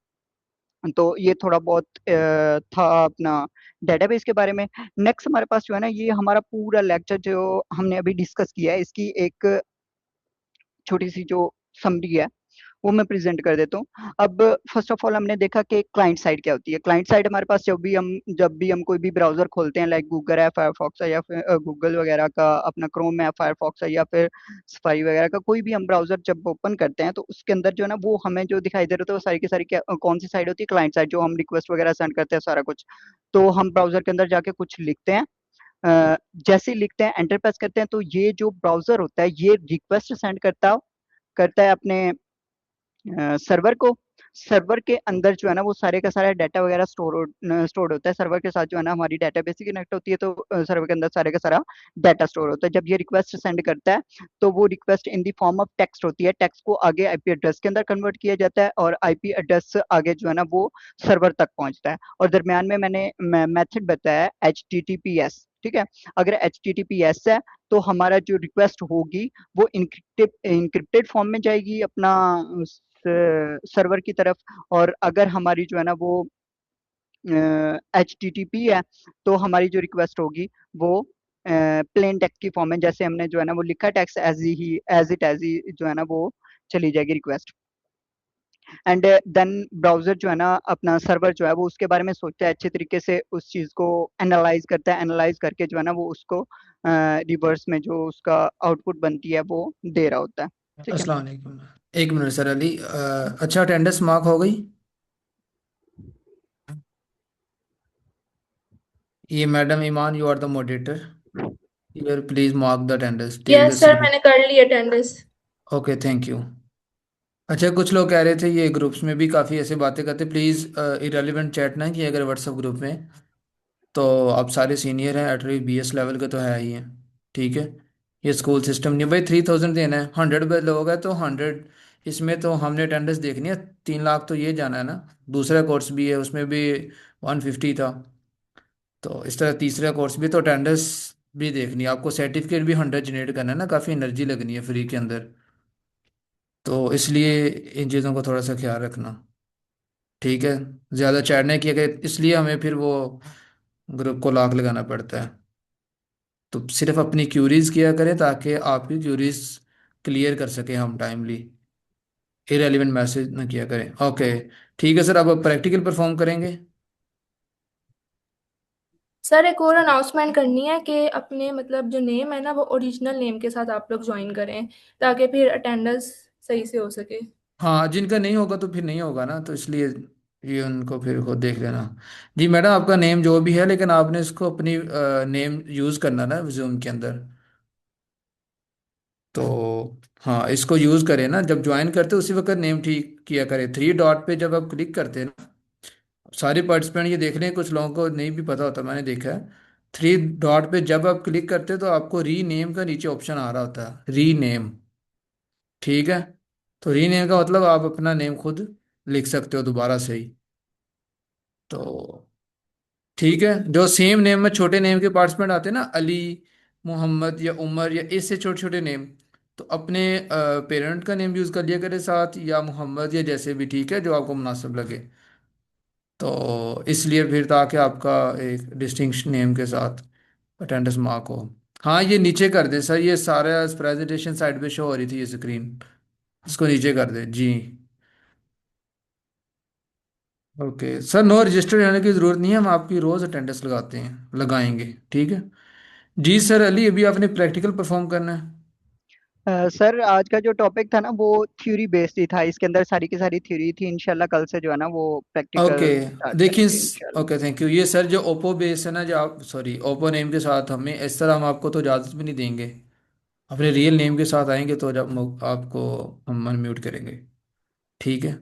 तो ये थोड़ा बहुत था अपना डेटाबेस के बारे में। नेक्स्ट हमारे पास जो है ना ये हमारा पूरा लेक्चर जो हमने अभी डिस्कस किया है, इसकी एक छोटी-सी जो समरी है, वो मैं प्रेज़ेंट कर देता हूँ। अब फ़र्स्ट ऑफ ऑल हमने देखा कि क्लाइंट साइड क्या होती है। क्लाइंट साइड हमारे पास जब भी हम कोई भी ब्राउज़र खोलते हैं, लाइक गूगल है, फायरफॉक्स है, या फिर गूगल वगैरह का अपना क्रोम है, फायरफॉक्स है, या फिर सफारी वगैरह का कोई भी हम ब्राउज़र जब ओपन करते हैं, तो उसके अंदर जो है ना वो हमें जो दिखाई दे रहा होता है वो सारी की सारी कौन-सी साइड होती है? क्लाइंट साइड, जो हम रिक्वेस्ट वगैरह सेंड करते हैं सारा कुछ। तो हम ब्राउज़र के अंदर जाके कुछ लिखते हैं, जैसे ही लिखते हैं, एंटर प्रेस करते हैं, तो ये जो ब्राउज़र होता है ये रिक्वेस्ट सेंड करता है अपने सर्वर को। सर्वर के अंदर जो है ना वो सारे का सारा डाटा वगैरह स्टोर होता है। सर्वर के साथ जो है ना हमारी डेटाबेस ही कनेक्ट होती है, तो सर्वर के अंदर सारे का सारा डाटा स्टोर होता है। जब ये रिक्वेस्ट सेंड करता है, तो वो request in the form of text होती है। टेक्स्ट को आगे आईपी एड्रेस के अंदर कन्वर्ट किया जाता है, और आईपी एड्रेस आगे जो है ना वो सर्वर तक पहुँचता है। और दरमियान में मैंने मेथड बताया है एचटीटीपीएस, ठीक है। अगर एचटीटीपीएस है, तो हमारा जो रिक्वेस्ट होगी वो एन्क्रिप्टेड फॉर्म में जाएगी अपना सर्वर की तरफ। और अगर हमारी जो है ना वो एचटीटीपी है, तो हमारी जो रिक्वेस्ट होगी वो प्लेन टेक्स्ट की फॉर्म में, जैसे हमने जो है ना वो लिखा टेक्स्ट एज ही जो है ना वो चली जाएगी रिक्वेस्ट। एंड देन ब्राउज़र जो है ना अपना सर्वर जो है वो उसके बारे में सोचता है, अच्छे तरीके से उस चीज़ को एनालाइज़ करता है, एनालाइज़ करके जो है ना वो उसको रिवर्स में जो उसका आउटपुट बनती है वो दे रहा होता है, ठीक है। अस्सलाम वालेकुम। एक मिनट सर अली, अच्छा अटेंडेंस मार्क हो गई? ये madam Iman, you are the moderator, your please mark the attendance, take the yes sir, seat. मैंने कर ली अटेंडेंस। Okay, thank you. अच्छा, कुछ लोग कह रहे थे ये ग्रुप्स में भी काफ़ी ऐसे बातें करते, प्लीज़ इरेलीवेंट चैट ना किए अगर व्हाट्सएप ग्रुप में। तो आप सारे सीनियर हैं, एटलीस्ट बीएस लेवल के तो है ही हैं, ठीक है। ये स्कूल सिस्टम नहीं भाई, 3000 देना है, 100 लोग हैं तो 100, इसमें तो हमने अटेंडेंस देखनी है, 3 लाख तो ये जाना है ना। दूसरा कोर्स भी है, उसमें भी 150 था, तो इस तरह तीसरा कोर्स भी, तो अटेंडेंस भी देखनी है आपको, सर्टिफिकेट भी 100 जनरेट करना है ना, काफ़ी एनर्जी लगनी है फ्री के अंदर, तो इसलिए इन चीज़ों को थोड़ा सा ख्याल रखना। ठीक है, ज़्यादा चढ़ने की अगर, इसलिए हमें फिर वो ग्रुप को लॉक लगाना पड़ता है। तो सिर्फ अपनी क्यूरीज किया करें ताकि आपकी क्यूरीज क्लियर कर सकें हम टाइमली, इरेलीवेंट मैसेज ना किया करें। ओके, ठीक है सर, अब प्रैक्टिकल परफॉर्म करेंगे। सर एक और अनाउंसमेंट करनी है कि अपने मतलब जो नेम है ना वो ओरिजिनल नेम के साथ आप लोग ज्वाइन करें, ताकि फिर अटेंडेंस सही से हो सके। हाँ, जिनका नहीं होगा तो फिर नहीं होगा ना, तो इसलिए ये उनको फिर खुद देख लेना। जी मैडम, आपका नेम जो भी है, लेकिन आपने इसको अपनी नेम यूज़ करना ना जूम के अंदर, तो हाँ इसको यूज़ करें ना, जब ज्वाइन करते उसी वक्त नेम ठीक किया करें। 3 डॉट पे जब आप क्लिक करते हैं ना, सारे पार्टिसिपेंट ये देख लें, कुछ लोगों को नहीं भी पता होता, मैंने देखा है। 3 डॉट पे जब आप क्लिक करते हैं तो आपको रीनेम का नीचे ऑप्शन आ रहा होता है, रीनेम। ठीक है, तो रीनेम का मतलब आप अपना नेम खुद लिख सकते हो दोबारा से ही। तो ठीक है, जो सेम नेम में छोटे नेम के पार्टिसिपेंट आते हैं ना, अली, मोहम्मद या उमर या इससे छोटे छोटे नेम, तो अपने पेरेंट का नेम यूज़ कर लिया करें साथ, या मोहम्मद, या जैसे भी ठीक है जो आपको मुनासिब लगे। तो इसलिए फिर ताकि आपका एक डिस्टिंक्शन नेम के साथ अटेंडेंस मार्क हो। हाँ ये नीचे कर दे सर, ये सारा प्रेजेंटेशन साइड पे शो हो रही थी ये स्क्रीन, इसको नीचे कर दे जी। ओके सर, नो रजिस्टर्ड रहने की ज़रूरत नहीं है, हम आपकी रोज़ अटेंडेंस लगाते हैं, लगाएंगे। ठीक है जी। सर अली, अभी आपने प्रैक्टिकल परफॉर्म करना है। सर आज का जो टॉपिक था ना वो थ्योरी बेस्ड ही था, इसके अंदर सारी की सारी थ्योरी थी। इंशाल्लाह कल से जो है ना वो ओके, प्रैक्टिकल स्टार्ट देखिए, करेंगे इंशाल्लाह। Okay thank you. ये सर जो ओप्पो बेस है ना, जो आप सॉरी ओप्पो नेम के साथ हमें इस तरह हम आपको तो इजाज़त भी नहीं देंगे, अपने रियल नेम के साथ आएंगे तो जब आपको हम अनम्यूट करेंगे। ठीक है,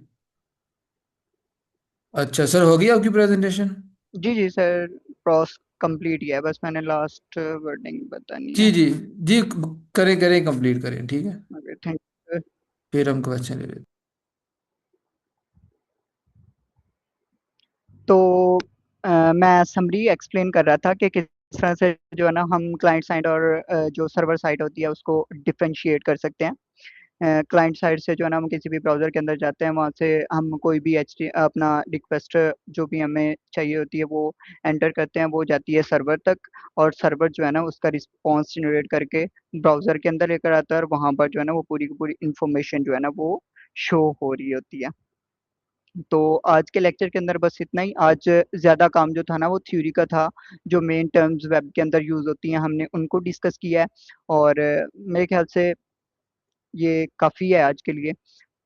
अच्छा सर, हो गई आपकी प्रेजेंटेशन? जी जी सर, प्रोस कंप्लीट किया है, बस मैंने लास्ट वर्डिंग बतानी है। जी जी जी, करें करें, कंप्लीट करें, ठीक है, ओके थैंक यू। फिर हम क्वेश्चन ले लेते तो मैं समरी एक्सप्लेन कर रहा था कि किस तरह से जो है ना हम क्लाइंट साइड और जो सर्वर साइड होती है उसको डिफरेंशिएट कर सकते हैं। क्लाइंट साइड से जो है ना हम किसी भी ब्राउज़र के अंदर जाते हैं, वहाँ से हम कोई भी अपना रिक्वेस्ट जो भी हमें चाहिए होती है वो एंटर करते हैं, वो जाती है सर्वर तक, और सर्वर जो है ना उसका रिस्पॉन्स जनरेट करके ब्राउज़र के अंदर लेकर आता है, और वहाँ पर जो है ना वो पूरी की पूरी इंफॉर्मेशन जो है ना वो शो हो रही होती है। तो आज के लेक्चर के अंदर बस इतना ही। आज ज़्यादा काम जो था ना वो थ्योरी का था, जो मेन टर्म्स वेब के अंदर यूज़ होती हैं हमने उनको डिस्कस किया है, और मेरे ख्याल से ये काफ़ी है आज के लिए।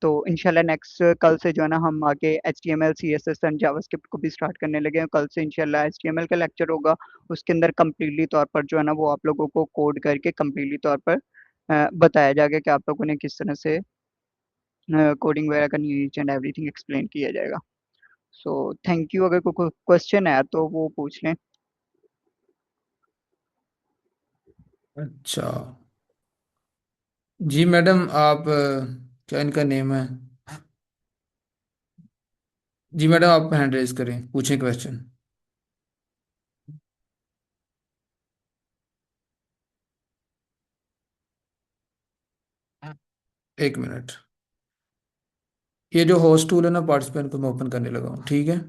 तो इंशाल्लाह नेक्स्ट कल से जो है ना हम आगे HTML CSS एंड जावास्क्रिप्ट को भी स्टार्ट करने लगे हैं। कल से इंशाल्लाह HTML का लेक्चर होगा, उसके अंदर कम्प्लीटली तौर पर जो है ना वो आप लोगों को कोड करके कम्प्लीटली तौर पर बताया जाएगा कि आप लोगों ने किस तरह से कोडिंग वगैरह करनी है, ईच एंड एवरीथिंग एक्सप्लेन किया जाएगा। So thank you. अगर कोई क्वेश्चन है तो वो पूछ लें। हैं। अच्छा जी मैडम, आप क्या इनका नेम है? जी मैडम, आप हैंड रेज करें, पूछें क्वेश्चन। 1 मिनट, ये जो होस्ट टूल है ना, पार्टिसिपेंट को मैं ओपन करने लगा हूँ, ठीक है।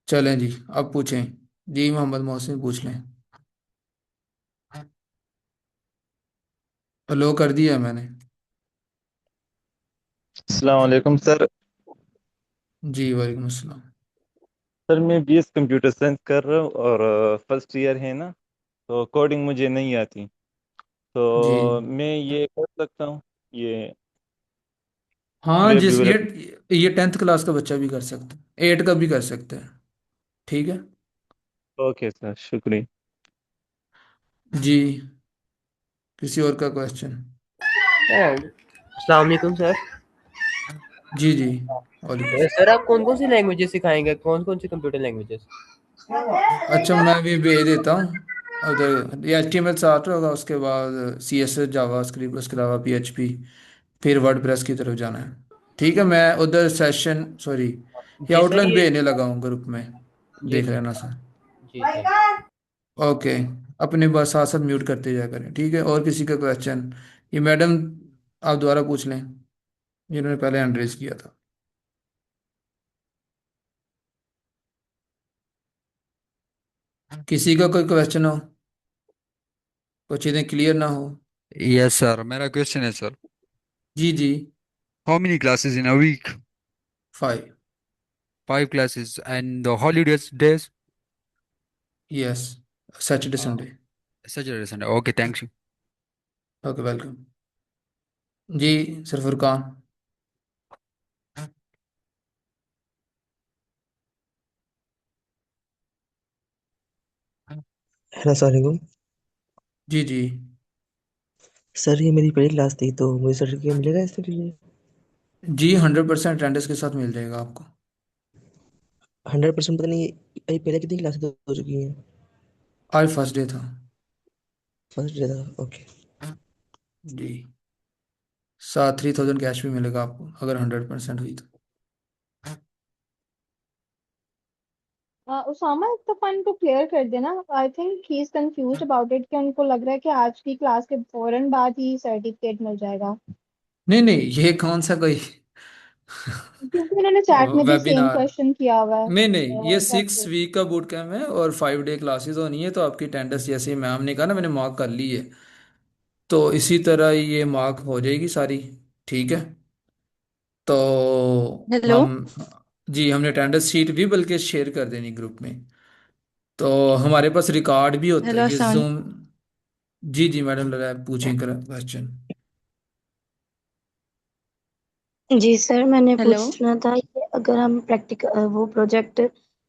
चलें जी, अब पूछें। जी मोहम्मद मोहसिन पूछ लें। लो कर दिया है मैंने। अस्सलाम वालेकुम सर। जी वालेकुम अस्सलाम। सर मैं BS कंप्यूटर साइंस कर रहा हूँ और फर्स्ट ईयर है ना, तो कोडिंग मुझे नहीं आती, जी तो मैं ये कर सकता हूँ, ये हाँ, वेब जिस डेवलपमेंट। ये 10th क्लास का बच्चा भी कर सकता है, 8 का भी कर सकता है। ठीक है ओके सर, शुक्रिया। जी, किसी और का क्वेश्चन? अस्सलाम वालेकुम सर। जी जी वालेकुम सर आप कौन कौन सी लैंग्वेजेस सिखाएंगे, कौन कौन सी कंप्यूटर लैंग्वेजेस? अच्छा, मैं भी भेज देता हूँ उधर। ये HTML से आता होगा, उसके बाद CSS जावा स्क्रिप्ट, उसके अलावा PHP, फिर वर्डप्रेस की तरफ जाना है। ठीक है, मैं उधर सेशन सॉरी ये जी सर आउटलाइन ये भेजने लगा हूँ ग्रुप में, जी देख जी लेना सर। जी थैंक ओके, अपने बस साथ साथ म्यूट करते जाया करें, ठीक है? और किसी का क्वेश्चन? ये मैडम, आप दोबारा पूछ लें, जिन्होंने पहले हैंड रेज किया था। किसी का कोई क्वेश्चन हो, कोई चीज़ें क्लियर ना हो? यस सर, मेरा क्वेश्चन है सर, जी जी। How many classes in a week? 5। 5 classes and the holidays days? Yes, Saturday Sunday. Saturday Sunday. Okay, thank you. Okay, welcome. जी सर फुरकान। हेलो सलामकुम। जी जी। सर ये मेरी पहली क्लास थी तो मुझे सर्टिफिकेट मिलेगा इसके लिए? जी 100% अटेंडेंस के साथ मिल जाएगा आपको। 100% पता नहीं, ये पहले कितनी क्लासेस हो चुकी हैं? आज फर्स्ट डे था। फर्स्ट डे था, ओके। जी, साथ 3000 कैश भी मिलेगा आपको अगर 100% हुई तो। उसामा, एक पॉइंट को क्लियर कर देना। I think he is confused about it, कि उनको लग रहा है कि आज की क्लास के फौरन बाद ही सर्टिफिकेट मिल जाएगा, नहीं नहीं, ये कौन सा कोई क्योंकि उन्होंने चैट में भी सेम वेबिनार? क्वेश्चन किया हुआ है नहीं नहीं, ये सबसे। 6 वीक का बूट कैम्प है और 5 डे क्लासेस होनी है, तो आपकी अटेंडेंस जैसे मैम ने कहा ना, मैंने मार्क कर ली है, तो इसी तरह ये मार्क हो जाएगी सारी, ठीक है? तो हेलो। हम, जी हमने अटेंडेंस शीट भी बल्कि शेयर कर देनी ग्रुप में, तो हमारे पास रिकॉर्ड भी होता है हेलो ये अस्सलाम। जूम। जी जी मैडम, लगा पूछें क्वेश्चन। जी सर, मैंने हेलो। पूछना था कि अगर हम प्रैक्टिकल वो प्रोजेक्ट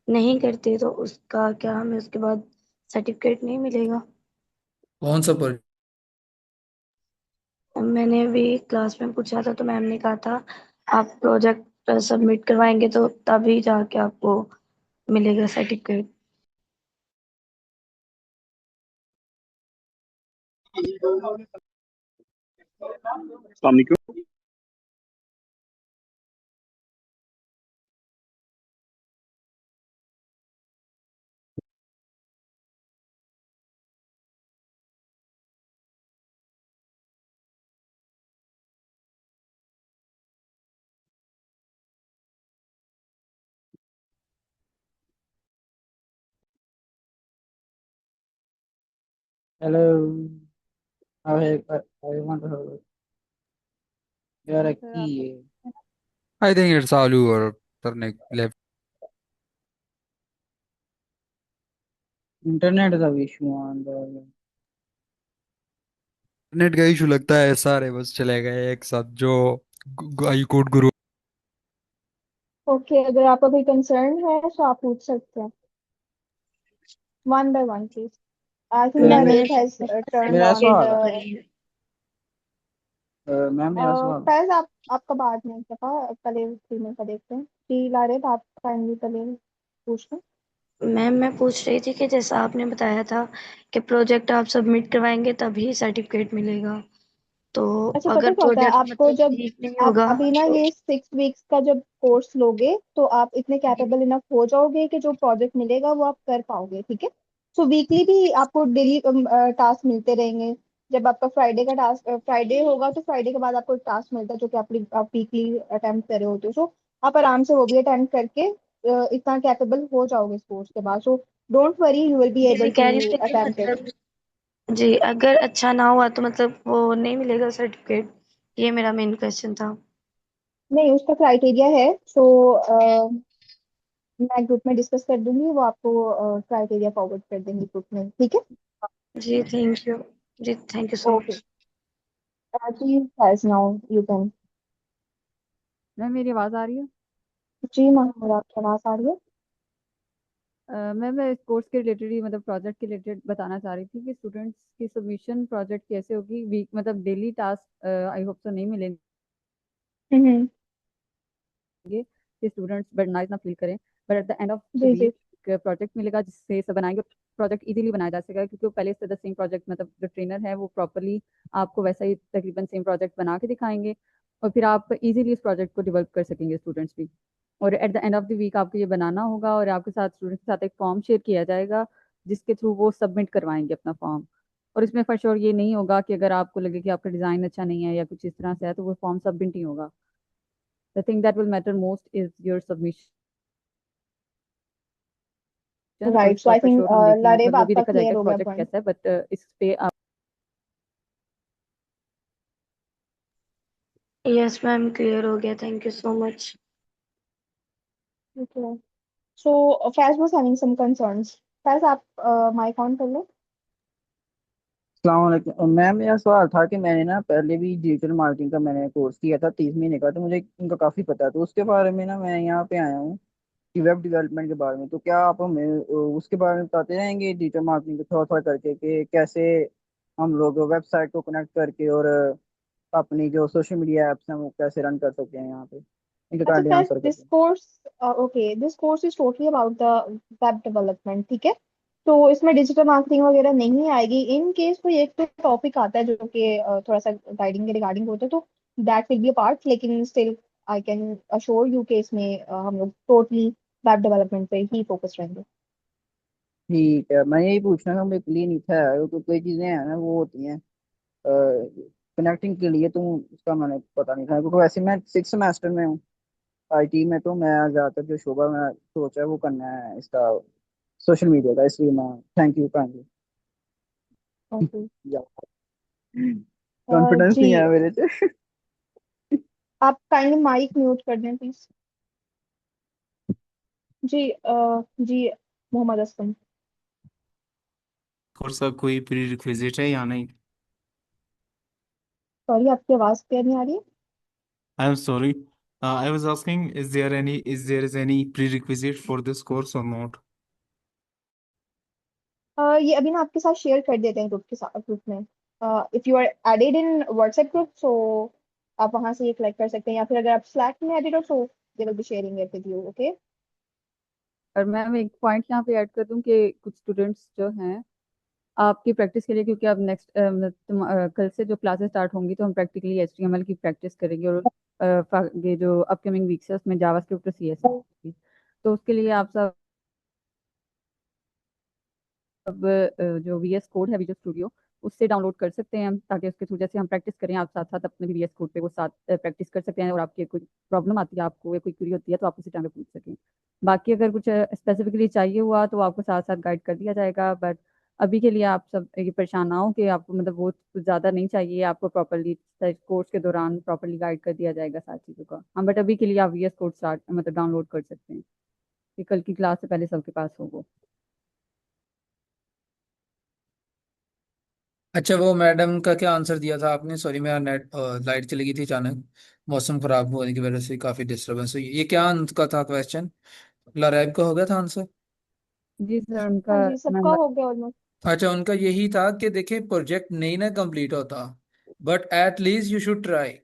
नहीं करते तो उसका क्या हमें उसके बाद सर्टिफिकेट नहीं मिलेगा? कौन सा पर? मैंने अभी क्लास में पूछा था तो मैम ने कहा था आप प्रोजेक्ट सबमिट करवाएंगे तो तभी जाके आपको मिलेगा सर्टिफिकेट। अस्सलामुअलैकुम। Hello, I want to have your a key. I think it's Alu or Tarnek left. Internet is a issue on the net का इशू लगता है, सारे बस चले गए एक साथ जो आई कोड गुरु। ओके, अगर आपका कोई कंसर्न है तो आप पूछ सकते हैं, one by one please. I think ma'am uh, मैंने Arif has turned मेरा on सर्टिफिकेट सवाल तो है। the। करी है। मैम मेरा सवाल फैज, आपका बाद में दफा पहले फ्री में का देखते हैं। फ्री ला रहे तो आप काइंडली पहले पूछ लें। मैम मैं पूछ रही थी कि जैसा आपने बताया था कि प्रोजेक्ट आप सबमिट करवाएंगे तभी सर्टिफिकेट मिलेगा, तो अच्छा, पता अगर क्या होता है प्रोजेक्ट आपको, मतलब जब ठीक नहीं आप होगा अभी ना तो? ये 6 वीक्स का जब कोर्स लोगे तो आप इतने कैपेबल इनफ हो जाओगे कि जो प्रोजेक्ट मिलेगा वो आप कर पाओगे, ठीक है? सो वीकली भी आपको डेली टास्क मिलते रहेंगे। जब आपका फ्राइडे का टास्क फ्राइडे होगा तो फ्राइडे के बाद आपको टास्क मिलता है जो कि आप वीकली अटेम्प्ट कर रहे होते हो। सो आप आराम से वो भी अटेम्प्ट करके इतना कैपेबल हो जाओगे इस कोर्स के बाद। So don't worry, you will be जी मैं एबल कह रही टू थी कि अटेम्प्ट इट। मतलब जी अगर अच्छा ना हुआ तो मतलब वो नहीं मिलेगा सर्टिफिकेट, ये मेरा मेन क्वेश्चन था। नहीं, उसका क्राइटेरिया है। सो मैं ग्रुप में डिस्कस कर दूंगी, वो आपको क्राइटेरिया फॉरवर्ड कर देंगे ग्रुप में, ठीक है? जी थैंक यू। जी thank you so okay, much. Please guys now you can. Ma'am मेरी आवाज़ आ रही है? जी मैम, मेरा आपकी आवाज आ रही है। मैम मैं इस कोर्स के रिलेटेड ही मतलब प्रोजेक्ट के रिलेटेड बताना चाह रही थी कि स्टूडेंट्स की सबमिशन प्रोजेक्ट कैसे होगी, वीक मतलब डेली टास्क आई होप तो नहीं मिलेंगे हम्म। कि स्टूडेंट्स बर्डन इतना फील करें, but at the end of the जी जी। वीक प्रोजेक्ट मिलेगा जिससे सब बनाएंगे। प्रोजेक्ट इजीली बनाया जा सकेगा क्योंकि वो पहले से द सेम प्रोजेक्ट मतलब जो ट्रेनर है वो प्रॉपरली आपको वैसा ही तकरीबन सेम प्रोजेक्ट बना के दिखाएंगे और फिर आप इजीली इस प्रोजेक्ट को डेवलप कर सकेंगे स्टूडेंट्स भी। और at the end of the week आपको ये बनाना होगा और आपके साथ स्टूडेंट्स के साथ एक फॉर्म शेयर किया जाएगा जिसके थ्रू वो सबमिट करवाएंगे अपना फॉर्म। और इसमें फॉर श्योर ये नहीं होगा कि अगर आपको लगे कि आपका डिज़ाइन अच्छा नहीं है या कुछ इस तरह से है तो वो फॉर्म सबमिट नहीं होगा। The thing that will matter most is your submission. और राइट, सो उसका आई फॉर थिंक श्योर हम देखेंगे, लारेब मतलब वो भी आपका देखा जाएगा क्लियर हो गया प्रोजेक्ट पॉइंट। कैसा है, बट इस पे आप यस मैम, क्लियर हो गया, thank you so much. Okay, so Faiz was having some concerns. Faiz, आप माइक ऑन कर लो। अस्सलाम वालेकुम मैम। मेरा सवाल था कि मैंने ना पहले भी डिजिटल मार्केटिंग का मैंने कोर्स किया था 30 महीने का, तो मुझे उनका काफ़ी पता है। तो उसके बारे में ना मैं यहाँ पे आया हूँ कि वेब डेवलपमेंट के बारे में। तो क्या आप हमें उसके बारे में बताते रहेंगे डिजिटल मार्केटिंग को थोड़ा थोड़ा करके, कि कैसे हम लोग वेबसाइट को कनेक्ट करके और अपनी जो सोशल मीडिया एप्स हैं वो कैसे रन कर सकते हैं यहाँ पे। इनका अच्छा काइंडली फैज, आंसर कर दिस दें। Course, okay, this course is totally about the web development, ठीक है। तो इसमें डिजिटल मार्केटिंग वगैरह नहीं आएगी। इन केस कोई एक तो टॉपिक आता है जो कि थोड़ा सा गाइडिंग के रिगार्डिंग होता है, तो that will be a part, लेकिन still I can assure you कि इसमें हम लोग टोटली वेब डेवलपमेंट पे ही फोकस रहेंगे। ठीक है, मैं यही पूछना था, मुझे क्लियर नहीं था क्योंकि कोई चीज़ें हैं ना वो होती हैं कनेक्टिंग के लिए, तो उसका मैंने पता नहीं था क्योंकि वैसे मैं 6 सेमेस्टर में हूँ आईटी में। तो मैं ज़्यादातर जो शोबा मैं सोचा है वो करना है इसका सोशल मीडिया का, इसलिए मैं thank you kindly. Okay confidence जी, नहीं है मेरे से। आप काइंडली माइक म्यूट कर दें प्लीज। जी जी, मोहम्मद असलम। कोर्स का कोई प्री रिक्विजिट है या नहीं? सॉरी, आपकी आवाज क्लियर नहीं आ रही है। I am sorry, I was asking is there is any pre for this course or not? ये अभी ना आपके साथ शेयर कर देते हैं ग्रुप के साथ, ग्रुप में। If you are added in WhatsApp group, so आप वहां से ये कलेक्ट कर सकते हैं, या फिर अगर आप स्लैक में एडेड हो so they will be sharing it with you. Okay, और मैम एक पॉइंट यहाँ पे ऐड कर दूं कि कुछ स्टूडेंट्स जो हैं आपकी प्रैक्टिस के लिए, क्योंकि अब नेक्स्ट कल से जो क्लासेस स्टार्ट होंगी तो हम प्रैक्टिकली HTML की प्रैक्टिस करेंगे, और ये जो अपकमिंग वीक्स है उसमें जावास्क्रिप्ट और CSS की। तो उसके लिए आप सब अब जो VS कोड है, विजुअल स्टूडियो, उससे डाउनलोड कर सकते हैं हम, ताकि उसके थ्रू जैसे हम प्रैक्टिस करें आप साथ साथ अपने VS कोड पे वो साथ प्रैक्टिस कर सकते हैं, और आपकी कोई प्रॉब्लम आती है, आपको या कोई क्वेरी होती है तो आप उसी टाइम पे पूछ सकें। बाकी अगर कुछ स्पेसिफिकली चाहिए हुआ तो आपको साथ साथ गाइड कर दिया जाएगा, बट अभी के लिए आप सब ये परेशान ना हो कि आपको मतलब वो कुछ ज़्यादा नहीं चाहिए, आपको प्रॉपरली कोर्स के दौरान प्रॉपरली गाइड कर दिया जाएगा सारी चीज़ों का। हाँ, बट अभी के लिए आप VS कोड स्टार्ट मतलब डाउनलोड कर सकते हैं कि कल की क्लास से पहले सबके पास हो वो। अच्छा, वो मैडम का क्या आंसर दिया था आपने? सॉरी, मेरा नेट लाइट चली गई थी अचानक, मौसम खराब होने की वजह से काफी डिस्टरबेंस हुई। ये क्या उनका था क्वेश्चन? लारैब का हो गया था आंसर? जी सर, उनका हाँ जी, सबका मैम हो गया ऑलमोस्ट। अच्छा, उनका यही था कि देखिए प्रोजेक्ट नहीं ना कंप्लीट होता, but at least you should try.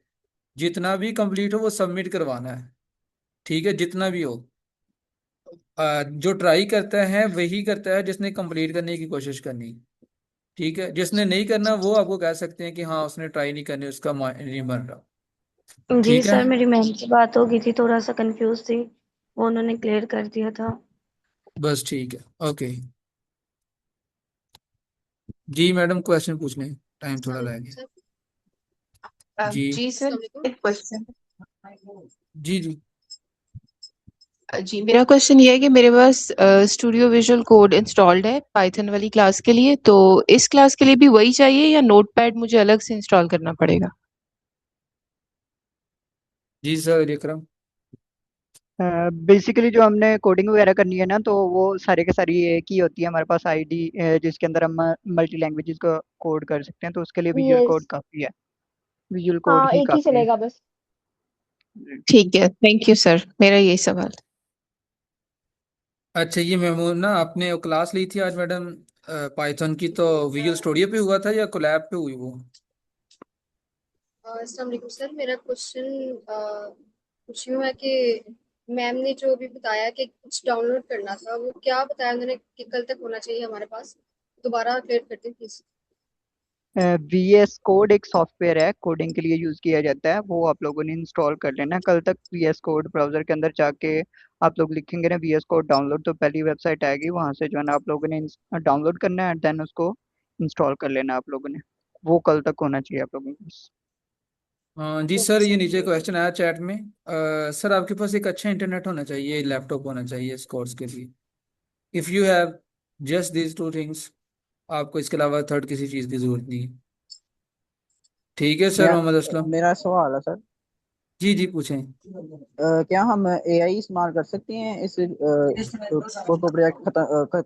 जितना भी कंप्लीट हो वो सबमिट करवाना है। ठीक है, जितना भी हो। जो ट्राई करता है वही करता है जिसने कंप्लीट करने की कोशिश करनी। ठीक है, जिसने नहीं करना वो आपको कह सकते हैं कि हाँ उसने ट्राई नहीं करनी, उसका माइंड नहीं बन रहा। जी ठीक है, सर, मेरी मैम से बात हो गई थी, थोड़ा सा कंफ्यूज थी, वो उन्होंने क्लियर कर दिया था। बस ठीक है। ओके जी मैडम, क्वेश्चन पूछ लें, टाइम थोड़ा लगेगा। जी जी सर, एक क्वेश्चन। जी जी। जी, मेरा क्वेश्चन ये है कि मेरे पास स्टूडियो विजुअल कोड इंस्टॉल्ड है पाइथन वाली क्लास के लिए, तो इस क्लास के लिए भी वही चाहिए या नोटपैड मुझे अलग से इंस्टॉल करना पड़ेगा? जी सर विक्रम। बेसिकली जो हमने कोडिंग वगैरह करनी है ना, तो वो सारे के सारी एक ही होती है हमारे पास आईडी, जिसके अंदर हम मल्टी लैंग्वेजेस का कोड कर सकते हैं, तो उसके लिए विजुअल यस, कोड काफ़ी है। विजुअल कोड हाँ ही एक ही काफ़ी है। चलेगा बस। ठीक है, थैंक यू सर, मेरा यही सवाल। अच्छा, ये मेमून ना आपने वो क्लास ली थी आज मैडम पाइथन की, तो विजुअल स्टूडियो पे हुआ था या कोलैब पे हुई वो? अस्सलाम वालेकुम सर, मेरा क्वेश्चन कुछ यूँ है कि मैम ने जो भी बताया कि कुछ डाउनलोड करना था, वो क्या बताया उन्होंने कि कल तक होना चाहिए हमारे पास? दोबारा क्लियर करते हैं प्लीज। VS कोड एक सॉफ्टवेयर है, कोडिंग के लिए यूज किया जाता है, वो आप लोगों ने इंस्टॉल कर लेना। कल तक VS कोड ब्राउजर के अंदर जाके आप लोग लिखेंगे ना VS कोड डाउनलोड, तो पहली वेबसाइट आएगी, वहां से जो है ना आप लोगों ने डाउनलोड करना है, देन उसको इंस्टॉल कर लेना आप लोगों ने। वो कल तक होना चाहिए आप लोगों को। हाँ जी सर, ये नीचे क्वेश्चन आया चैट में। सर आपके पास एक अच्छा इंटरनेट होना चाहिए, लैपटॉप होना चाहिए इस कोर्स के लिए। If you have just these two things, आपको इसके अलावा थर्ड किसी चीज़ की ज़रूरत नहीं है। ठीक है सर मोहम्मद असलम। मेरा सवाल है सर, जी जी पूछें। क्या हम AI इस्तेमाल कर सकते हैं इस कोई प्रोजेक्ट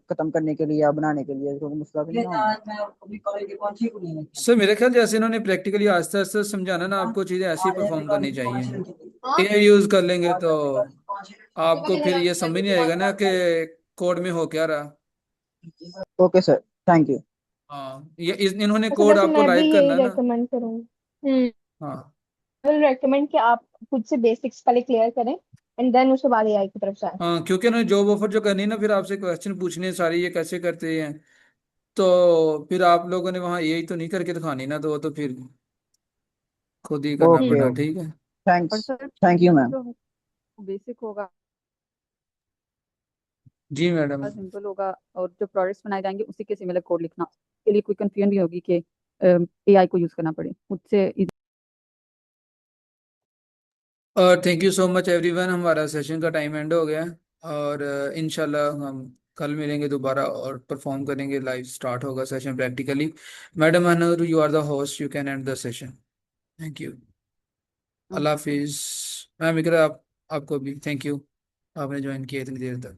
खत्म करने के लिए या बनाने के लिए, कोई मसला तो नहीं होगा? सर मेरे ख्याल जैसे इन्होंने प्रैक्टिकली आस्ते आस्ते समझाना ना, आपको चीज़ें ऐसी परफॉर्म करनी चाहिए। AI यूज़ कर लेंगे तो आपको फिर ये समझ नहीं आएगा ना कि कोड में हो क्या रहा। Okay sir, thank you. हाँ, ये इन्होंने अच्छा कोड वैसे आपको मैं भी लाइव यही करना ना। रेकमेंड करूँगी। हाँ विल रेकमेंड कि आप खुद से बेसिक्स पहले क्लियर करें एंड देन उसके बाद AI की तरफ जाएं। हाँ, क्योंकि उन्होंने जॉब ऑफर जो करनी है ना, फिर आपसे क्वेश्चन पूछने सारे, ये कैसे करते हैं, तो फिर आप लोगों ने वहाँ यही तो नहीं करके दिखानी ना, तो वो तो फिर खुद ही करना ओके पड़ा। ओके, ठीक है और thanks, sir thank you ma'am. जो बेसिक होगा जी मैडम। सिंपल होगा, और जो प्रोडक्ट्स बनाए जाएंगे उसी के सिमिलर कोड लिखना, के लिए कोई कंफ्यूजन भी होगी कि AI को यूज करना पड़े मुझसे। और thank you so much everyone, हमारा सेशन का टाइम एंड हो गया है, और इंशाल्लाह हम कल मिलेंगे दोबारा और परफॉर्म करेंगे। लाइव स्टार्ट होगा session practically. Madam Anoor, you are the host, you can end the session. Thank you. अल्लाह हाफिज। मैम इकरा, आपको भी थैंक यू, आपने ज्वाइन किया इतनी देर तक।